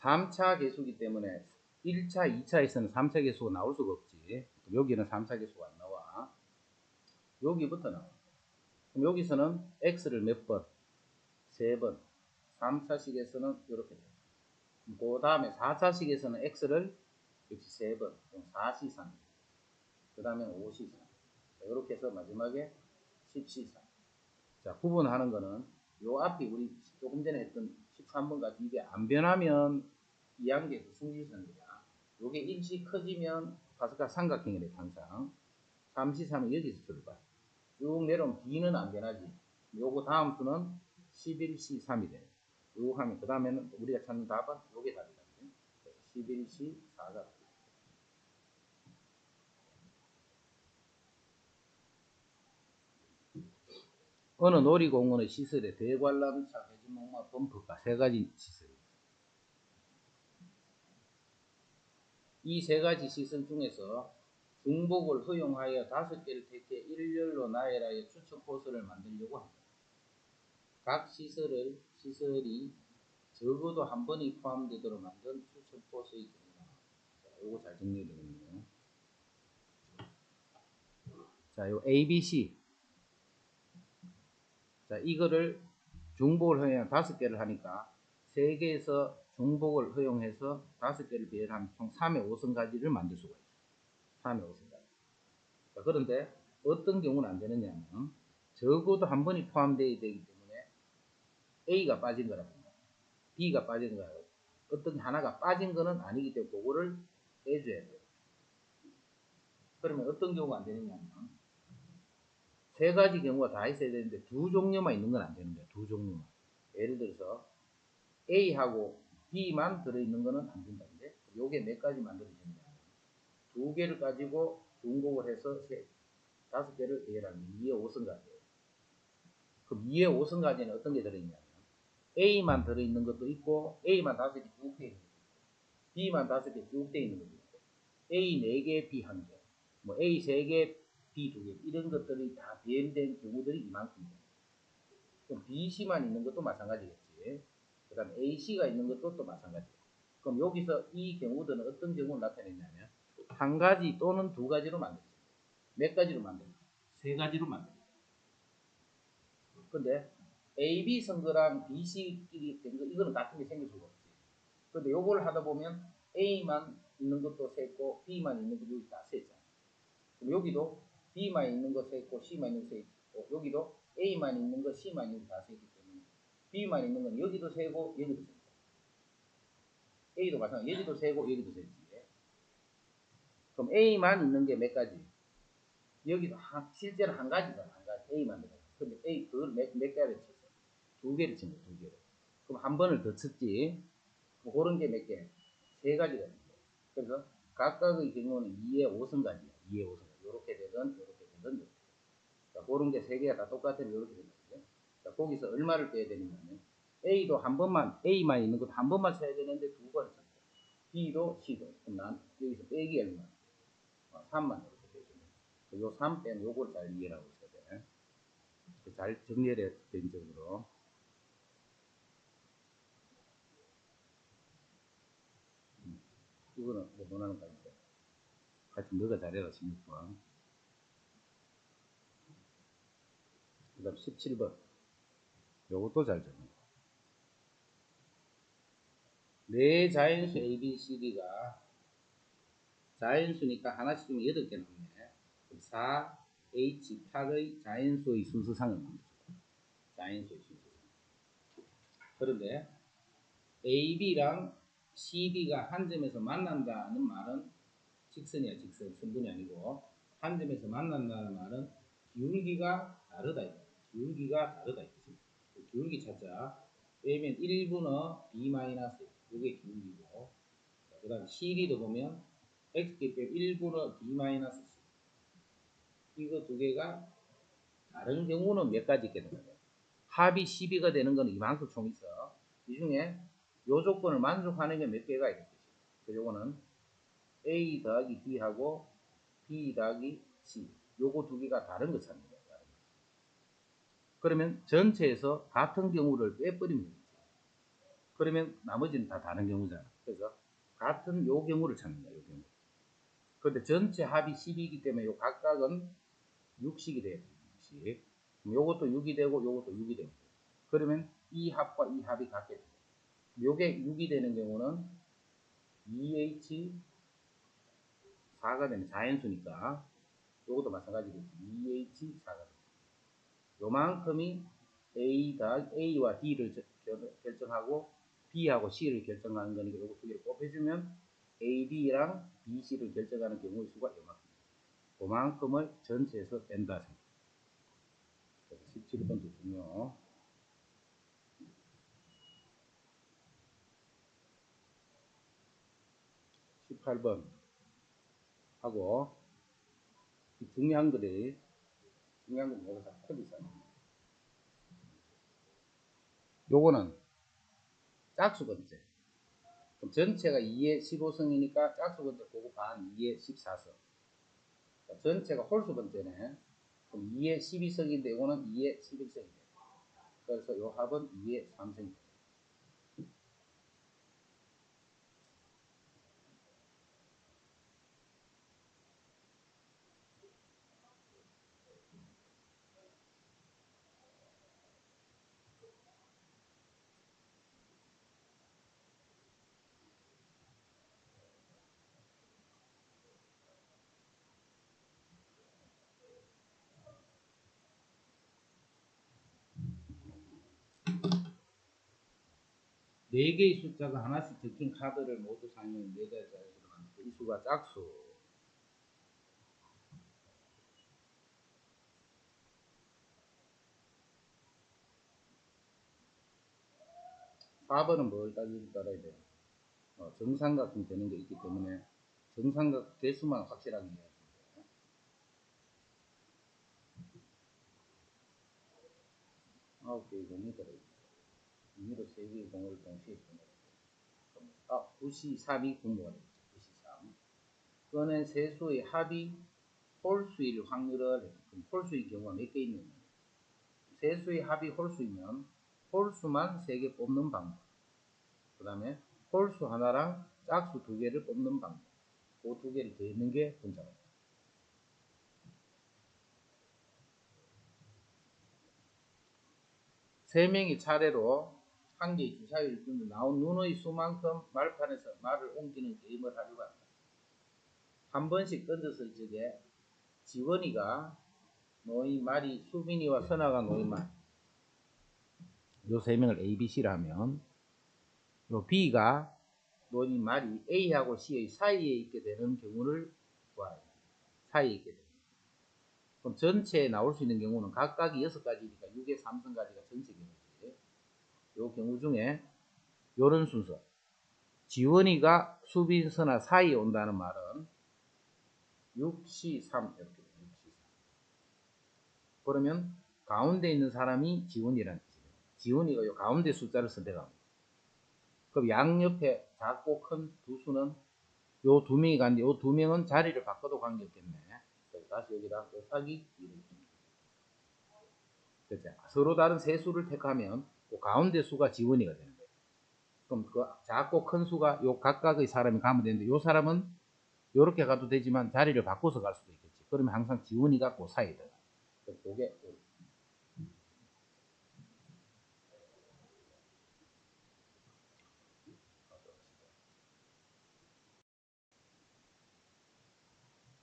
3차 개수기 때문에 1차, 2차에서는 3차 개수가 나올 수가 없지. 여기는 3차 개수가 안 나와. 여기부터 나와. 그럼 여기서는 x를 몇 번? 3번. 3차식에서는 이렇게 돼. 그 다음에 4차식에서는 x를 역시 3번. 4C3. 그 다음에 5C3. 이렇게 해서 마지막에 10C3. 자, 구분하는 거는 요 앞이 우리 조금 전에 했던 13번 같이 이게 안 변하면 2항계 승질선이야. 요게 일시 커지면 파스칼 삼각형이 돼, 항상. 3C3은 여기서 출발. 쭉 내려오면 B는 안 변하지. 요거 다음 수는 11C3이 돼. 요 하면, 그 다음에는 우리가 찾는 답은 요게 답이다. 11C4가. 어느 놀이공원의 시설에 대관람차, 회전목마, 범퍼카 세 가지 시설이 있습니다. 이 세 가지 시설 중에서 중복을 허용하여 5개를 택해 일렬로 나열하여 추천 코스를 만들려고 합니다. 각 시설이 적어도 한 번이 포함되도록 만든 추천 코스의 경우다. 자, 요거 잘 정리해야 되겠네요. 자, 요 ABC. 자, 이거를 중복을 허용한 5개를 하니까 3개에서 중복을 허용해서 5개를 배열한 총 3의 5성가지를 만들 수가 있어요. 3의 5성가지. 자, 그런데 어떤 경우는 안 되느냐면 적어도 한 번이 포함되어야 되기 때문에 A가 빠진 거라든가 B가 빠진 거라든가 어떤 하나가 빠진 거는 아니기 때문에 그거를 빼줘야 돼요. 그러면 어떤 경우가 안 되느냐면 세 가지 경우가 다 있어야 되는데 두 종류만 있는 건 안 되는 거예요. 두 종류만. 예를 들어서 A하고 B만 들어있는 거는 안 된다는데 요게 몇 가지 만들어지느냐. 2개를 가지고 중복을 해서 5개를 배열하는 2의 5성가지예요. 그럼 2의 5성가지는 어떤 게 들어있냐면 A만 들어있는 것도 있고 A만 5개 쭉 돼 있는 것도 있고 B만 5개 쭉 돼 있는 것도 있고 A 4개, B 1개, 뭐 A 3개, B 2개 이런 것들이 다 배열된 경우들이 이만큼이에요. 그럼 BC만 있는 것도 마찬가지겠지. 그 다음에 AC가 있는 것도 또 마찬가지예요. 그럼 여기서 이 경우들은 어떤 경우를 나타내냐면 한 가지 또는 두 가지로 만들어요. 몇 가지로 만들어요? 세 가지로 만들어요. 근데 AB 선거랑 BC끼리 된 거 이거는 같은 게 생길 수가 없지. 근데 요걸 하다 보면 A만 있는 것도 세고 B만 있는 것도 여기 다 세잖아. 그럼 여기도 B만 있는 거 세고 C만 있는 거 세고 여기도 A만 있는 거 C만 있는 거 다 세기 때문에 B만 있는 건 여기도 세고 여기도 세고 A도 마찬가지 여기도 세고 여기도 세지. 그럼 A만 있는 게 몇 가지? 여기도 실제로 한 가지잖아. 한 가지 A만 들어. 근데 A 그걸 몇 개를 쳤어? 2개를 친 거야. 2개를. 그럼 한 번을 더 쳤지. 뭐 그런 게 몇 개? 세 가지가 있는 거야. 그래서 각각의 경우는 2의 5성가지야. 2의 5성가지. 요렇게 되든 요렇게 되든 요렇게. 자, 그런 게 세 개가 다 똑같으면 요렇게 된다. 자, 거기서 얼마를 빼야 되느냐면 A도 한 번만 A만 있는 것도 한 번만 쳐야 되는데 두 번을 쳤어. B도 C도. 그럼 난 여기서 빼기 얼마? 3만 이렇게 되죠. 요 3 빼면 요걸 잘 이해를 하고 있어야 돼. 잘 정리를 개인적으로. 이거는 뭐 원하는 거 아닌데. 하여튼 너가 잘해라 16번. 그 다음 17번. 요것도 잘 적어. 네 자연수 A, B, C, D가 자연수니까 하나씩 주면 8개 나오네. 4, H, 8의 자연수의 순서상을 만들어. 자연수의 순서상. 그런데 A, B랑 C, D가 한 점에서 만난다는 말은 직선이야, 직선. 순분이 아니고. 한 점에서 만난다는 말은 기울기가 다르다. 기울기가 다르다. 기울기 찾자. 왜냐면 1분의 B-, 이게 기울기고. 그 다음 CD도 보면 X기 빼 1분의 B-C. 이거 두 개가 다른 경우는 몇 가지 있게 되는 거예요. 합이 12가 되는 건 이만큼 총 있어. 이 중에 요 조건을 만족하는 게 몇 개가 있겠지. 요거는 A 더하기 B하고 B 더하기 C. 요거 두 개가 다른 거 찾는 거야. 그러면 전체에서 같은 경우를 빼버리면 되지. 그러면 나머지는 다 다른 경우잖아. 그래서 같은 요 경우를 찾는 거야. 요 경우. 그런데 전체 합이 10이기 때문에 요 각각은 6씩이 돼요. 6씩. 요것도 6이 되고 요것도 6이 되고. 그러면 이 합과 이 합이 같게 돼요. 요게 6이 되는 경우는 2H4가 되는 자연수니까 요것도 마찬가지겠지. 2H4가 돼요. 요만큼이 A와 D를 결정하고 B하고 C를 결정하는 거니까 요거 두 개를 곱해주면 A, B랑 B, C를 결정하는 경우의 수가 요만큼. 그만큼을 전체에서 뺀다. 17번도 중요. 18번 하고, 중요한 거를, 중요한 건 뭐가 다 틀리잖아. 요거는 짝수 번째. 그럼 전체가 2의 15성이니까 짝수 번째 보고 반 2의 14성. 전체가 홀수 번째네. 그럼 2의 12성인데 이거는 2의 11성이네. 그래서 요 합은 2의 3성이네. 네 개의 숫자가 하나씩 적힌 카드를 모두 사용해 네 가지 자리수로 만든 이 수가 짝수. 4번은 뭘 따라야 돼요? 정삼각형 되는 게 있기 때문에 정삼각 대수만 확실하게 이해하시면 돼요. 9개의 공이 들어있다. 임의로 3개의 공을 동시에 보내다. 9시 3이 분모가 되겠죠. 9시 3. 그거는 세수의 합이 홀수일 확률을, 그럼 홀수의 경우가 몇 개 있느냐. 세수의 합이 홀수이면 홀수만 3개 뽑는 방법. 그 다음에 홀수 하나랑 짝수 2개를 뽑는 방법. 그 2개를 더했는 게 분자입니다. 세 명이 차례로 한 개의 주사위를 던져 나온 눈의 수만큼 말판에서 말을 옮기는 게임을 하려고 합니다. 한 번씩 던졌을 적에 지원이가 놓인 말이 수빈이와 선아가 놓인 말, 요 세 명을 A, B, C라 하면 요 B가 놓인 말이 A하고 C의 사이에 있게 되는 경우를 구하라. 사이에 있게 됩니다. 그럼 전체에 나올 수 있는 경우는 각각이 6가지니까 6의 3승까지가 전체 경우지. 요 경우 중에 요런 순서. 지원이가 수빈, 선아 사이에 온다는 말은 6C, 3 이렇게 돼요. 6C, 3. 그러면 가운데 있는 사람이 지원이라는 뜻이에요. 지원이가 요 가운데 숫자를 선택합니다. 그럼 양옆에 작고 큰 두 수는 요 두 명이 갔는데 요 두 명은 자리를 바꿔도 관계없겠네. 다시 여기다 곱하기 2를 줍니다. 서로 다른 세 수를 택하면 그 가운데 수가 지원이가 되는 거예요. 그럼 그 작고 큰 수가 요 각각의 사람이 가면 되는데 요 사람은 요렇게 가도 되지만 자리를 바꿔서 갈 수도 있겠지. 그러면 항상 지원이가 그 사이에 들어가. 그게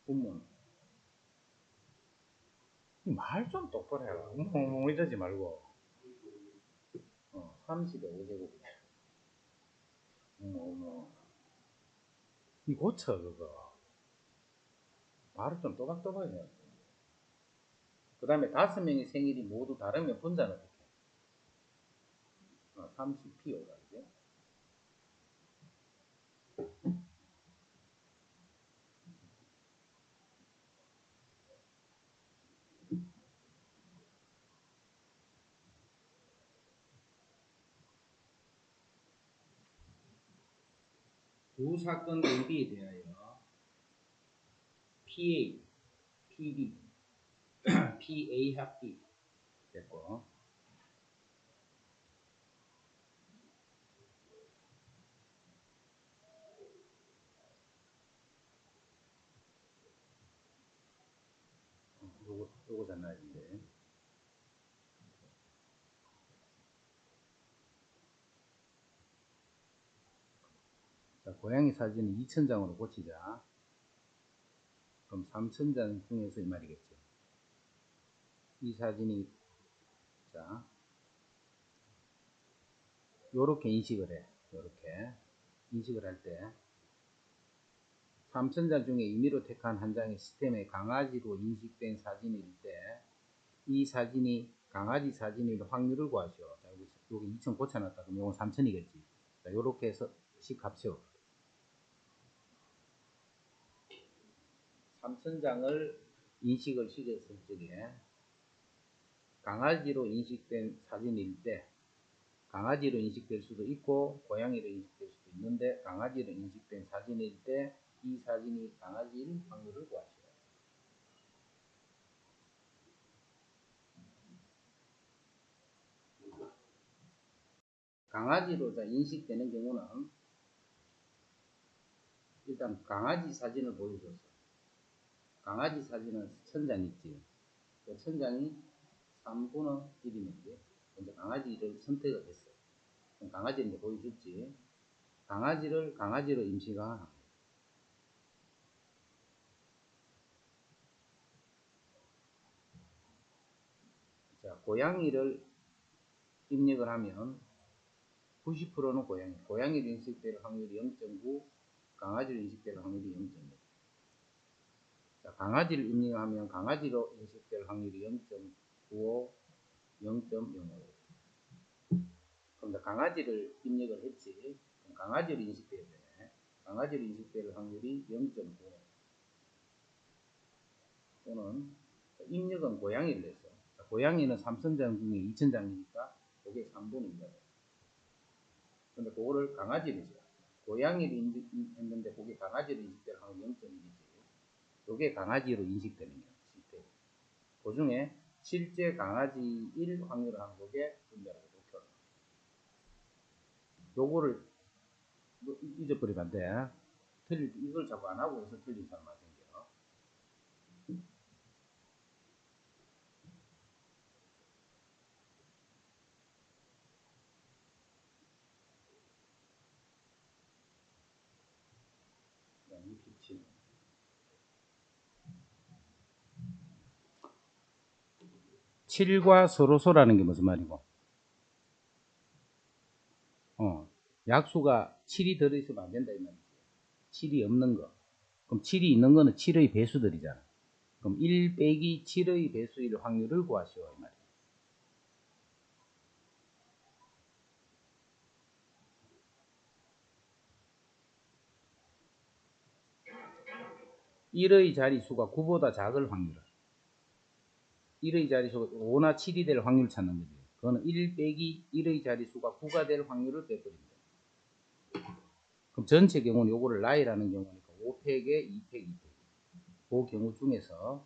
분문. 말 좀 똑바로 해라. 이러지 말고. 30의 5제곱이야. 이 고쳐, 그거. 말을 좀 또박또박 해야 돼. 그 다음에 5명의 생일이 모두 다르면 분자는 어떻게 해? 30P5가 이제. 두 사건 대비에 대하여 PA, PB, PA 합비 됐고, 요거 장난인데. 자, 고양이 사진은 2000장으로 고치자. 그럼 3000장 중에서 이 말이겠죠. 이 사진이, 자, 요렇게 인식을 해. 요렇게. 인식을 할 때, 3000장 중에 임의로 택한 한 장의 시스템에 강아지로 인식된 사진일 때, 이 사진이 강아지 사진일 확률을 구하시오. 자, 여기 2000 고쳐놨다. 그럼 이건 3000이겠지. 자, 요렇게 해서 식 합쳐. 3000장을 인식을 시켰을 적에 강아지로 인식된 사진일 때 강아지로 인식될 수도 있고 고양이로 인식될 수도 있는데 강아지로 인식된 사진일 때 이 사진이 강아지일 확률을 구하시오. 강아지로 인식되는 경우는 일단 강아지 사진을 보여줬어. 강아지 사진은 천장 있지. 그 천장이 3분의 1이면 이제 강아지를 선택을 했어. 그럼 강아지를 이제 보여줬지. 강아지를 강아지로 임시가 자, 고양이를 입력을 하면 90%는 고양이로 인식될 확률이 0.9, 강아지로 인식될 확률이 0.1. 자, 강아지를 입력하면 강아지로 인식될 확률이 0.95, 0.05. 그럼 강아지를 입력을 했지. 그럼 강아지로 인식돼야 되네. 강아지로 인식될 확률이 0.9. 또는 입력은 고양이를 했어. 자, 고양이는 3,000장 중에 2,000장이니까 그게 3분의 2가 돼. 근데 그거를 강아지로 했어. 고양이를 했는데 그게 강아지로 인식될 확률이 0.1이지. 이게 강아지로 인식되는 거야. 실제. 그 중에 실제 강아지일 확률을 하는 거게 분배라고 높여. 요거를 잊어버리면 안 돼. 이걸 자꾸 안 하고 해서 틀린 사람 안 생겨. 그다음 67. 7과 서로소라는 게 무슨 말이고? 약수가 7이 들어있으면 안 된다 이 말이지. 7이 없는 거. 그럼 7이 있는 거는 7의 배수들이잖아. 그럼 1 빼기 7의 배수일 확률을 구하시오 이 말이야. 1의 자리수가 9보다 작을 확률. 1의 자리수가 5나 7이 될 확률 찾는 거지. 그거는 1 빼기 1의 자리수가 9가 될 확률을 빼버립니다. 그럼 전체 경우는 요거를 나이라는 경우니까 5팩에 2팩, 2팩. 그 경우 중에서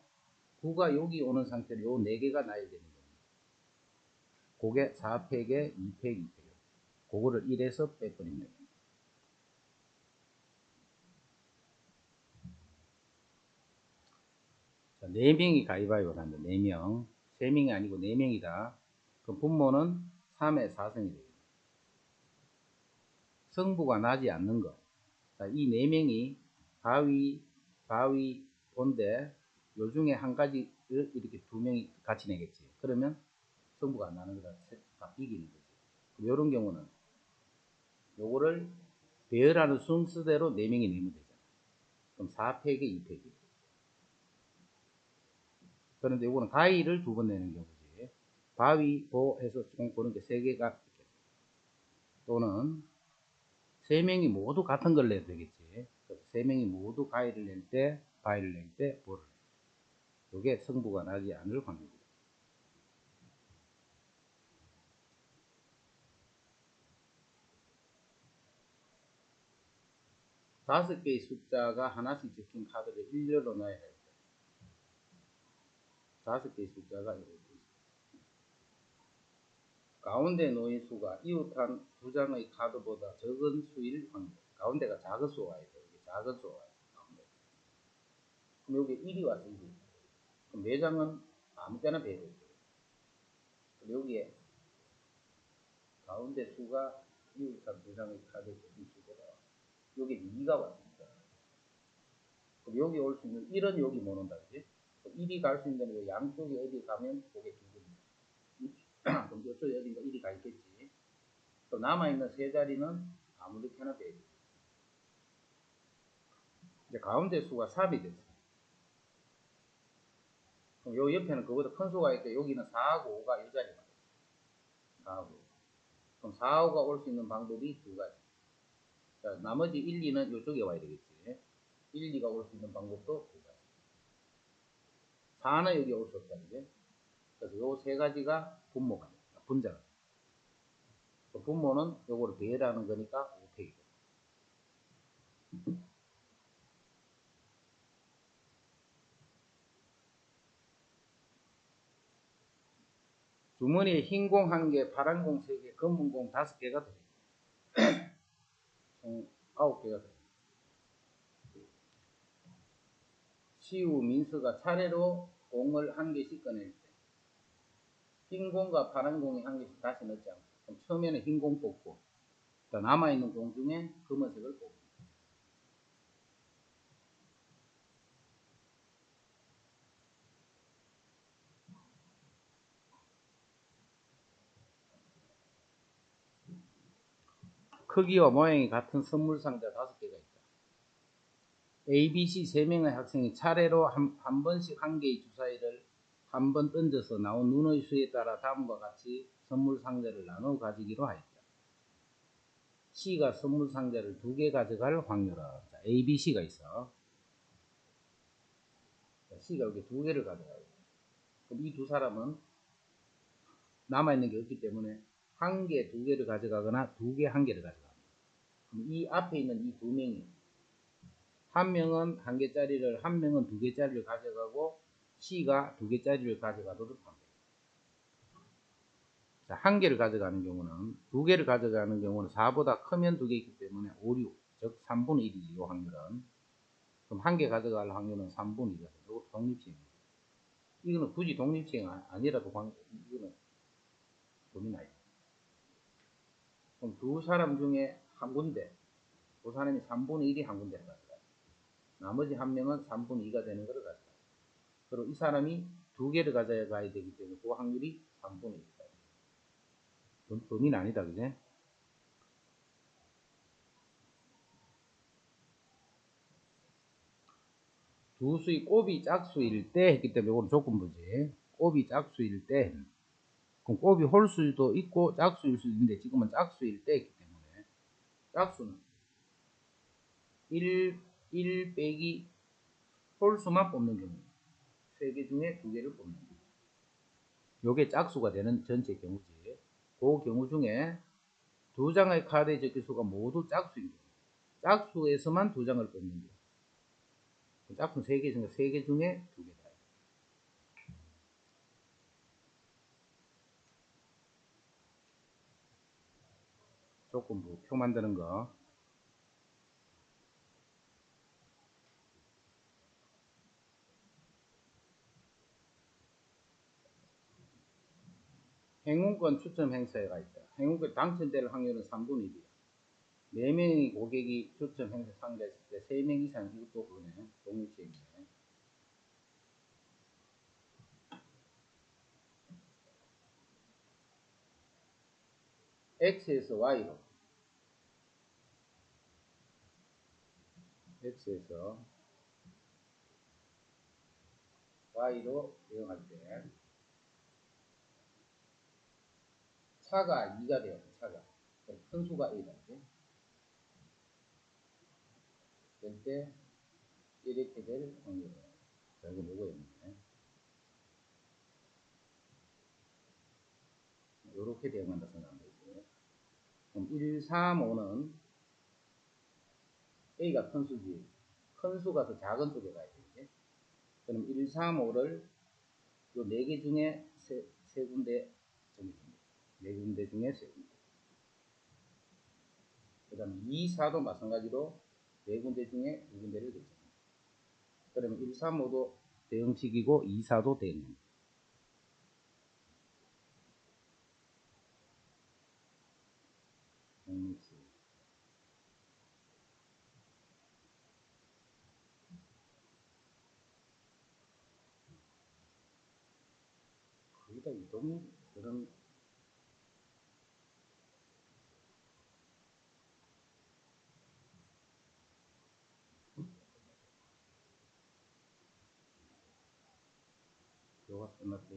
9가 여기 오는 상태로 요 4개가 나야 되는 겁니다. 그게 4팩에 2팩, 2팩. 그거를 1에서 빼버립니다. 자, 4명이 가위바위보를 한다. 4명. 3명이 아니고 4명이다. 그럼 분모는 3의 4승이 됩니다. 성부가 나지 않는 것. 자, 이 4명이 가위, 본데 요 중에 한 가지를 이렇게 2명이 같이 내겠지. 그러면 성부가 안 나는 거다. 다 이기는 거지. 그럼 이런 경우는 요거를 배열하는 순서대로 4명이 내면 되잖아. 그럼 4팩에 2팩이. 그런데 요거는 가위를 2번 내는 경우지. 바위, 보 해서 총 그런 게 3개가 또는 3명이 모두 같은 걸 내도 되겠지. 3명이 모두 가위를 낼 때, 바위를 낼 때, 보를. 요게 성부가 나지 않을 확률이다. 5개의 숫자가 하나씩 적힌 카드를 일렬로 놔야 할 때. 5개의 숫자가 이렇게 있습니다. 가운데 놓인 수가 이웃한 2장의 카드보다 적은 수일 확률. 가운데가 작은 수가 와야 돼. 작은 수가 와야 돼. 가운데. 그럼 여기 1이 왔어, 1이. 그럼 4장은 아무 때나 배려해. 여기에 가운데 수가 이웃한 2장의 카드의 수보다 여기 2가 왔습니다. 그럼 여기 올 수 있는 1은 여기 못 온다, 그지? 1이 갈 수 있는 데는 양쪽에 어디 가면 그게 2분이다. 그럼 이쪽에 어딘가 1이 가 있겠지. 또 남아있는 세 자리는 아무렇게나 빼야 돼. 이제 가운데 수가 3이 됐어. 그럼 요 옆에는 그보다 큰 수가 있고 여기는 4하고 5가 이 자리가 돼. 4하고. 그럼 4, 5가 올 수 있는 방법이 2가지. 자, 나머지 1, 2는 이쪽에 와야 되겠지. 1, 2가 올 수 있는 방법도 2가지. 4는 여기 올 수 없다, 그지? 그래서 요 세 가지가 분모가 돼. 분자가 돼. 분모는 요거를 배열하는 거니까 5팩이고. 주머니에 흰 공 1개, 파란 공 3개, 검은 공 5개가 들어요. 총 9개가 들어요. 시우, 민수가 차례로 공을 1개씩 꺼낼 때 흰 공과 파란 공이 1개씩 다시 넣지 않고, 그럼 처음에는 흰 공 뽑고 남아있는 공 중에 검은색을 뽑고. 크기와 모양이 같은 선물 상자 5개가 있다. A, B, C 3명의 학생이 차례로 한 번씩 1개의 주사위를 한 번 던져서 나온 눈의 수에 따라 다음과 같이 선물 상자를 나누어 가지기로 하였다. C가 선물 상자를 2개 가져갈 확률은, A, B, C가 있어. C가 이렇게 2개를 가져가요. 그럼 이 두 사람은 남아있는 게 없기 때문에 1개, 2개를 가져가거나 2개, 1개를 가져갑니다. 그럼 이 앞에 있는 이 2명이 한 명은 1개짜리를, 한 명은 2개짜리를 가져가고 C가 2개짜리를 가져가도록 합니다. 자, 1개를 가져가는 경우는, 2개를 가져가는 경우는 4보다 크면 2개 있기 때문에 5, 6, 즉 3분의 1이지, 이 확률은. 그럼 1개 가져갈 확률은 3분의 2가 돼요. 이거 독립시행입니다. 이거는 굳이 독립시행 아니라도 이거는 고민 아니에요. 그럼 두 사람 중에 한 군데, 그 사람이 3분의 1이 한 군데를 가져가요. 나머지 한 명은 3분의 2가 되는 것을 가져가요. 그리고 이 사람이 2개를 가져가야 되기 때문에 그 확률이 3분의 1이다. 범위는 아니다, 그제? 두 수의 곱이 짝수일 때 했기 때문에 이건 조건부지. 곱이 짝수일 때. 그럼 곱이 홀수도 있고 짝수일 수도 있는데 지금은 짝수일 때 했기 때문에 짝수는 1 빼기 홀수만 뽑는 경우, 3개 중에 2개를 뽑는 경우, 요게 짝수가 되는 전체 경우지. 그 경우 중에 2장의 카드의 적기수가 모두 짝수인 경우, 짝수에서만 2장을 뽑는 경우, 짝수 3개 중에 3개 중에 2개다. 조건부 표 만드는 거. 행운권 추첨 행사가 있다. 행운권 당첨될 확률은 3분의 1이야. 4명의 고객이 추첨 행사 참가했을 때 3명 이상, 이것도 그러네. 독립시행이네. X에서 Y로, X에서 Y로 대응할 때 차가 2가 돼요. 차가. 큰 수가 A다. 될 때 이렇게 될 확률은. 자, 이거 뭐고였네. 이렇게 대응한다 생각하면 되지. 그럼 1, 3, 5는 A가 큰 수지. 큰 수가 더 작은 쪽에 가야 되지. 그럼 1, 3, 5를 요 4개 중에 세 군데 정해줍니다. 4군데 중에 3군데. 그 다음에 2, 4도 마찬가지로 4군데 중에 2군데를 결정합니다. 그러면 1, 3, 5도 대응식이고 2, 4도 대응입니다. 거의 다 이동이 그런. 요가 끝났대.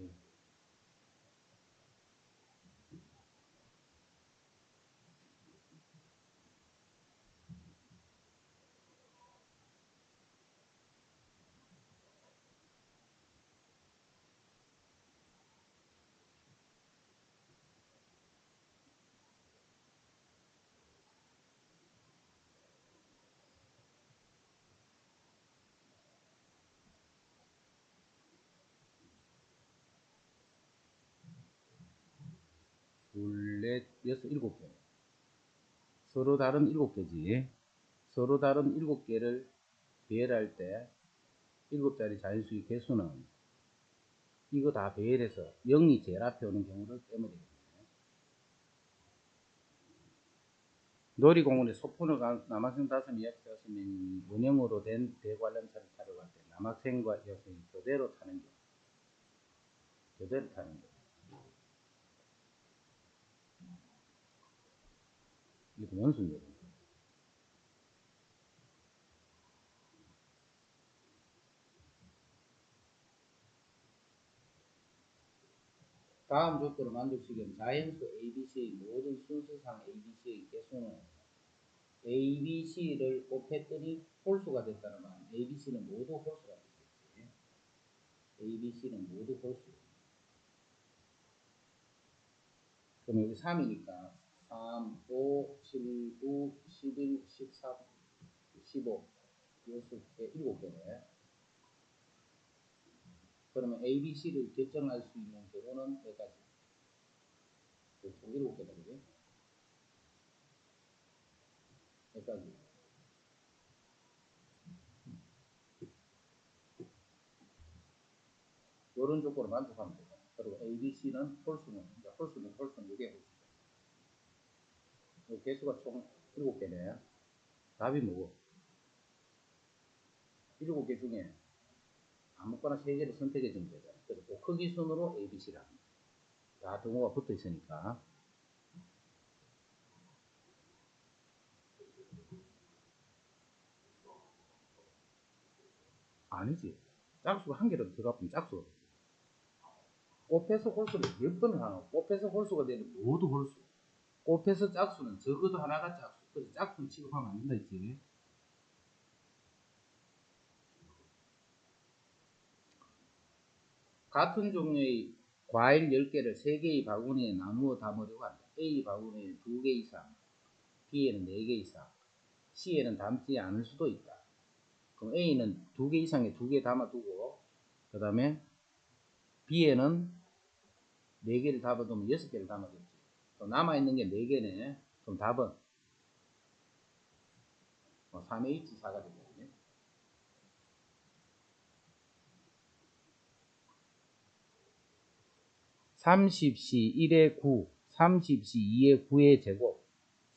둘, 넷, 여섯, 일곱 개. 서로 다른 일곱 개지. 서로 다른 일곱 개를 배열할 때 일곱 자리 자연수의 개수는 이거 다 배열해서 0이 제일 앞에 오는 경우를 빼면 되겠네. 놀이공원에 소풍을 간 남학생 5명, 여학생 5명이 원형으로 된 대관람차를 타러 갈 때 남학생과 여학생이 교대로 타는 경우. 교대로 타는 경우. 이거 원순이거든요. 다음 조건을 만족시키는 자연수 ABC의 모든 순서상 ABC의 개수는 ABC를 곱했더니 홀수가 됐다는 말은 ABC는 모두 홀수가 됐겠지. ABC는 모두 홀수. 그럼 여기 3이니까 3, 5, 7, 9, 11, 13, 15, 6개, 7개네. 그러면 ABC를 결정할 수 있는 경우는 여기까지. 총 7개다, 그지? 여기까지. 이런 조건을 만족하면 되죠. 그리고 ABC는 홀수는 이게 홀수죠. 개수가 총 7개네. 답이 뭐고? 7개 중에 아무거나 3개를 선택해 주면 되잖아. 그래서 크기 순으로 ABC를 합니다. 다 등호가 붙어 있으니까. 아니지. 짝수가 한 개라도 들어가면 짝수. 곱해서 홀수를 몇 번을 하노? 곱해서 홀수가 되는 모두 홀수. 곱해서 짝수는 적어도 하나가 짝수. 그래서 짝수를 취급하면 안 된다 했지. 같은 종류의 과일 10개를 3개의 바구니에 나누어 담으려고 한다. A 바구니에 2개 이상, B에는 4개 이상, C에는 담지 않을 수도 있다. 그럼 A는 2개 이상에 2개 담아두고, 그 다음에 B에는 4개를 담아두면 6개를 담아두지. 또 남아있는 게 4개네. 그럼 답은 3H 4가 되거든요. 30C 1의 9, 30C 2의 9의 제곱,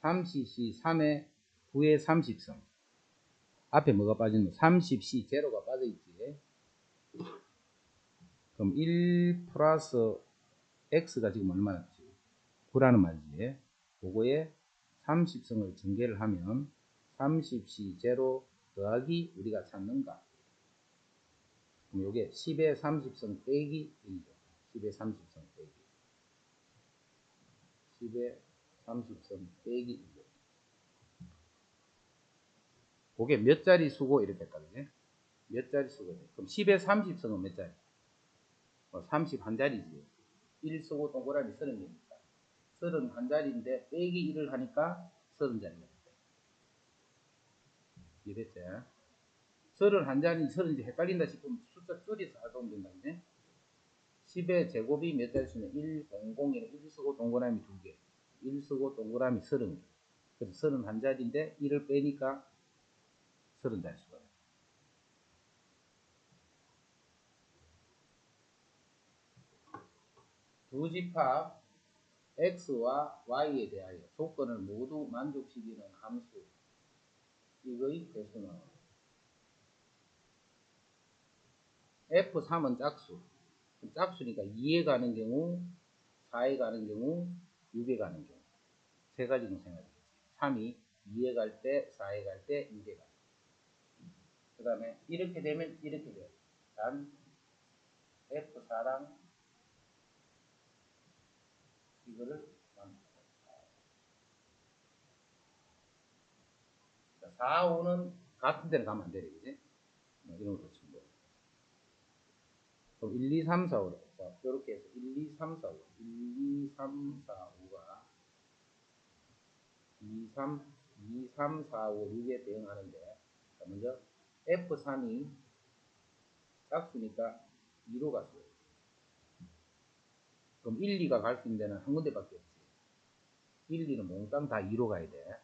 30C 3의 9의 30승. 앞에 뭐가 빠졌노? 30C 제로가 빠져있지. 그럼 1 플러스 X가 지금 얼마였지? 9라는 말이지. 그거에 30승을 전개를 하면 30C 제로 더하기 우리가 찾는가? 그럼 요게 10의 30승 빼기 1이죠. 10의 30승 빼기. 10의 30승 빼기 1이죠. 그게 몇 자리 수고 이렇게 했거든요. 몇 자리 수고. 그럼 10의 30승은 몇 자리? 31자리지. 1 쓰고 동그라미 30개니까. 31자리인데 빼기 1을 하니까 30자리가 됐다. 이해됐지? 31자리, 30이 헷갈린다 싶으면 숫자 줄여서 하면 된다. 그지? 10의 제곱이 몇 자리 수냐? 1, 0, 0에는 1 쓰고 동그라미 2개. 1 쓰고 동그라미 30개. 그래서 31자리인데 1을 빼니까 30자리 수가 돼. 두 집합 x와 y에 대하여 조건을 모두 만족시키는 함수 이거의 개수는 F3은 짝수. 짝수니까 2에 가는 경우, 4에 가는 경우, 6에 가는 경우. 세 가지는 생각해야지. 3이 2에 갈 때, 4에 갈 때, 6에 갈 때. 그 다음에 이렇게 되면 이렇게 돼요. 단 F4랑 이거를 4, 5는 같은 데를 가면 안 되네, 그지? 이런 것도 친구. 그럼 1, 2, 3, 4, 5. 자, 이렇게 해서 1, 2, 3, 4, 5. 1, 2, 3, 4, 5가 2, 3, 2, 3, 4, 5, 6에 대응하는데, 자, 먼저 F3이 짝수니까 2로 갔어요. 그럼 1, 2가 갈 수 있는 데는 한 군데밖에 없지. 1, 2는 몽땅 다 2로 가야 돼.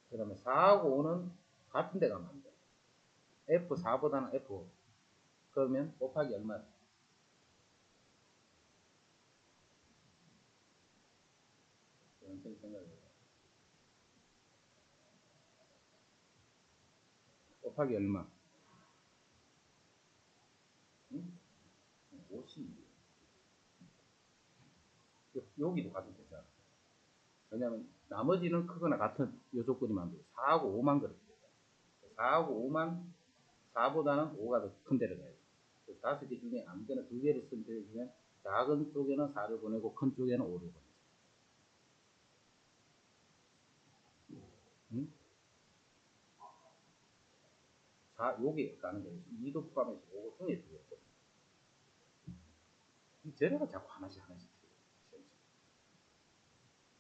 그 다음에 4하고 5는 같은 데 가면 안 돼. F4보다는 F5. 그러면 곱하기 얼마? 곱하기 얼마? 응? 50. 여기도 같은 데잖아. 왜냐면 나머지는 크거나 같은 요 조건이만 돼. 4하고 5만 그렇게 돼. 4하고 5만 4보다는 5가 더 큰 데를 가야 돼. 5개 중에 아무데나 2개를 쓰면 되면 작은 쪽에는 4를 보내고 큰 쪽에는 5를 보내죠. 응? 4, 요게 가는 거예요. 2도 포함해서 5 중에 2개였거든. 이 재료가 자꾸 하나씩 틀려.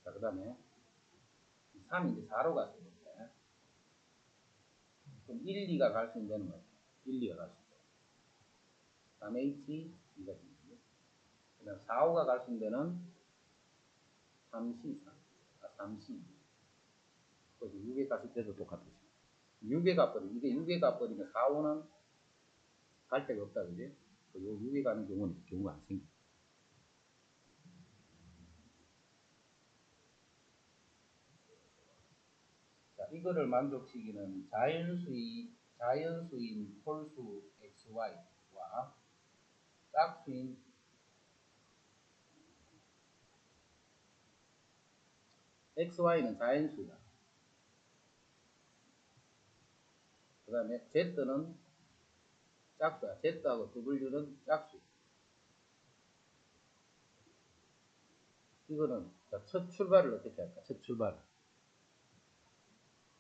자, 그 다음에 3이 이제 4로 갔을 때 그럼 1, 2가 갈 수 있는 데는 뭐야? 1, 2가 갈 수 있는 데. 3H, 2가 되는 그 다음 4, 5가 갈 수 있는 데는 3C, 3C. 그래서 6에 갔을 때도 똑같으시. 6에 가버리면, 이게 6에 가버리면 4, 5는 갈 데가 없다, 그지? 요 6에 가는 경우는 경우가 안 생겨. 자, 이거를 만족시키는 자연수인 홀수 XY와 짝수인 XY는 자연수야. 그 다음에 Z는 짝수야. Z하고 W는 짝수. 이거는 첫 출발을 어떻게 할까? 첫 출발을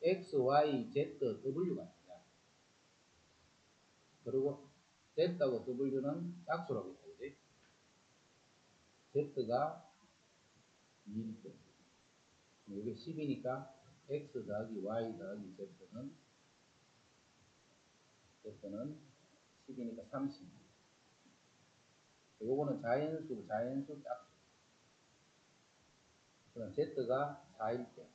X, Y, Z, W가 있냐. 그리고 Z하고 W는 짝수라고 했다, 그지? Z가 2일 때 이게 10이니까 X 더하기 Y 더하기 Z는 10이니까 30. 요거는 자연수, 짝수. 그럼 Z가 4일 때,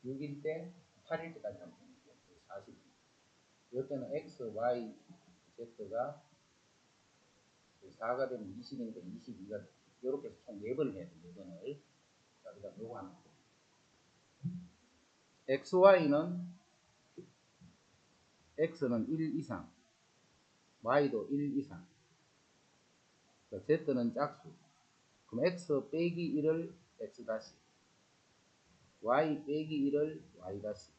6일 때, 8일 때까지 하면 됩니다. 40. 이때는 X, Y, Z가 4가 되면 20이니까 22가 돼. 이렇게 해서 총 4번을 해야 돼, 4번을. 자, 그 다음 요거 하나. XY는, X는 1 이상, Y도 1 이상, Z는 짝수. 그럼 X 빼기 1을 X 다시, Y 빼기 1을 Y 다시.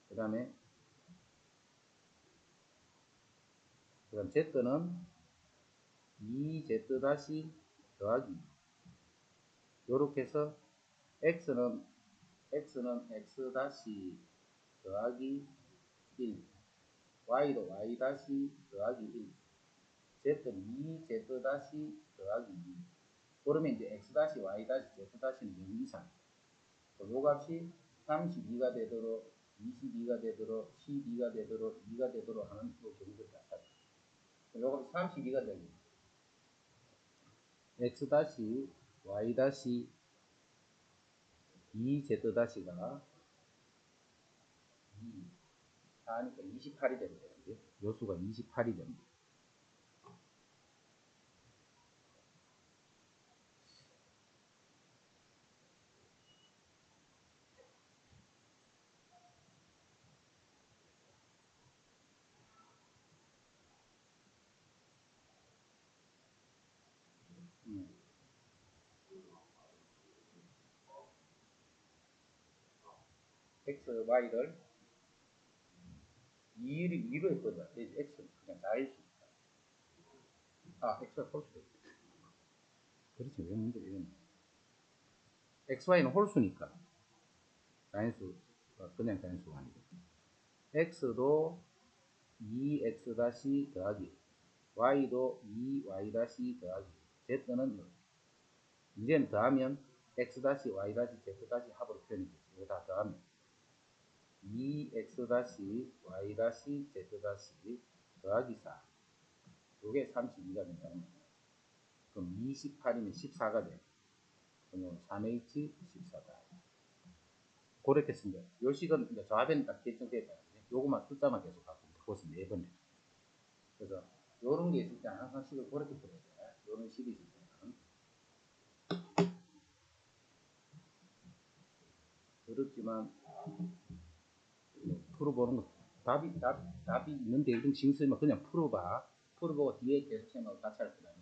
그 다음 Z는 2Z 다시 더하기. 요렇게 해서 X는 X 다시 더하기 1, Y도 Y 다시 더하기 1, Z는 2Z 다시 더하기 2. 그러면 이제 X 다시 Y 다시 Z 다시는 0 이상. 요 값이 32가 되도록, 22가 되도록, 12가 되도록, 2가 되도록 하는 요 경우를 다 찾아. 요 값이 32가 되면 X 다시 Y 다시 2Z 다시가 2, 4니까 28이 되는 거예요. 요수가 28이 됩니다. X, Y를 2로 했거든. X는 그냥 4일 수 있다. 아, X가 홀수다. 그렇지, 왜 문제가 이러냐. XY는 홀수니까. 자연수, 그냥 자연수가 아니고. X도 2X 다시 더하기. Y도 2Y 다시 더하기. Z는 이제는 더하면 X 다시 Y 다시 Z 다시 합으로 표현이 되지. 이거 다 더하면 2X 다시 Y 다시 Z 다시 더하기 4. 요게 32가 된다는 거예요. 그럼 28이면 14가 돼. 그러면 3H14다. 그렇게 쓰면 돼요. 요 식은 이제 저 앞에는 딱 결정되어 있잖아요. 요것만 숫자만 계속 바꾸면 돼. 그것은 4번이에요. 그래서 요런 게 있을 때 항상 식을 그렇게 풀어야 돼. 요런 식이 있을 때는. 어렵지만 풀어보는 거. 답이 있는데 이런 식 쓰면 그냥 풀어봐. 풀어보고 뒤에 계속 생각을 같이 할 거다.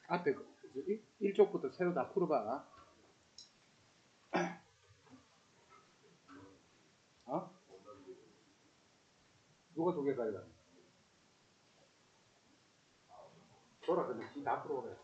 앞에 1쪽부터 새로 다 풀어봐. 어? 누가 2개까지 가? 돌아, 근데 다 풀어오래.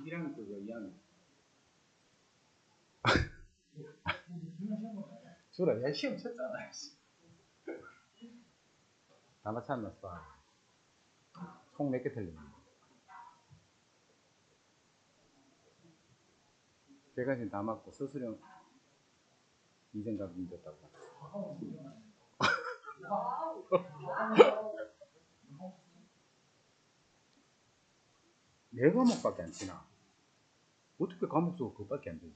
이랑 그거 이양. 주라, 야 시험 쳤잖아. 다 맞지 않았어? 총 몇 개 틀렸는데? 대가신 다 맞고 수수령 이생각 문제였다고. 네 과목밖에 안 치나? 어떻게 과목 수가 그것밖에 안 되지?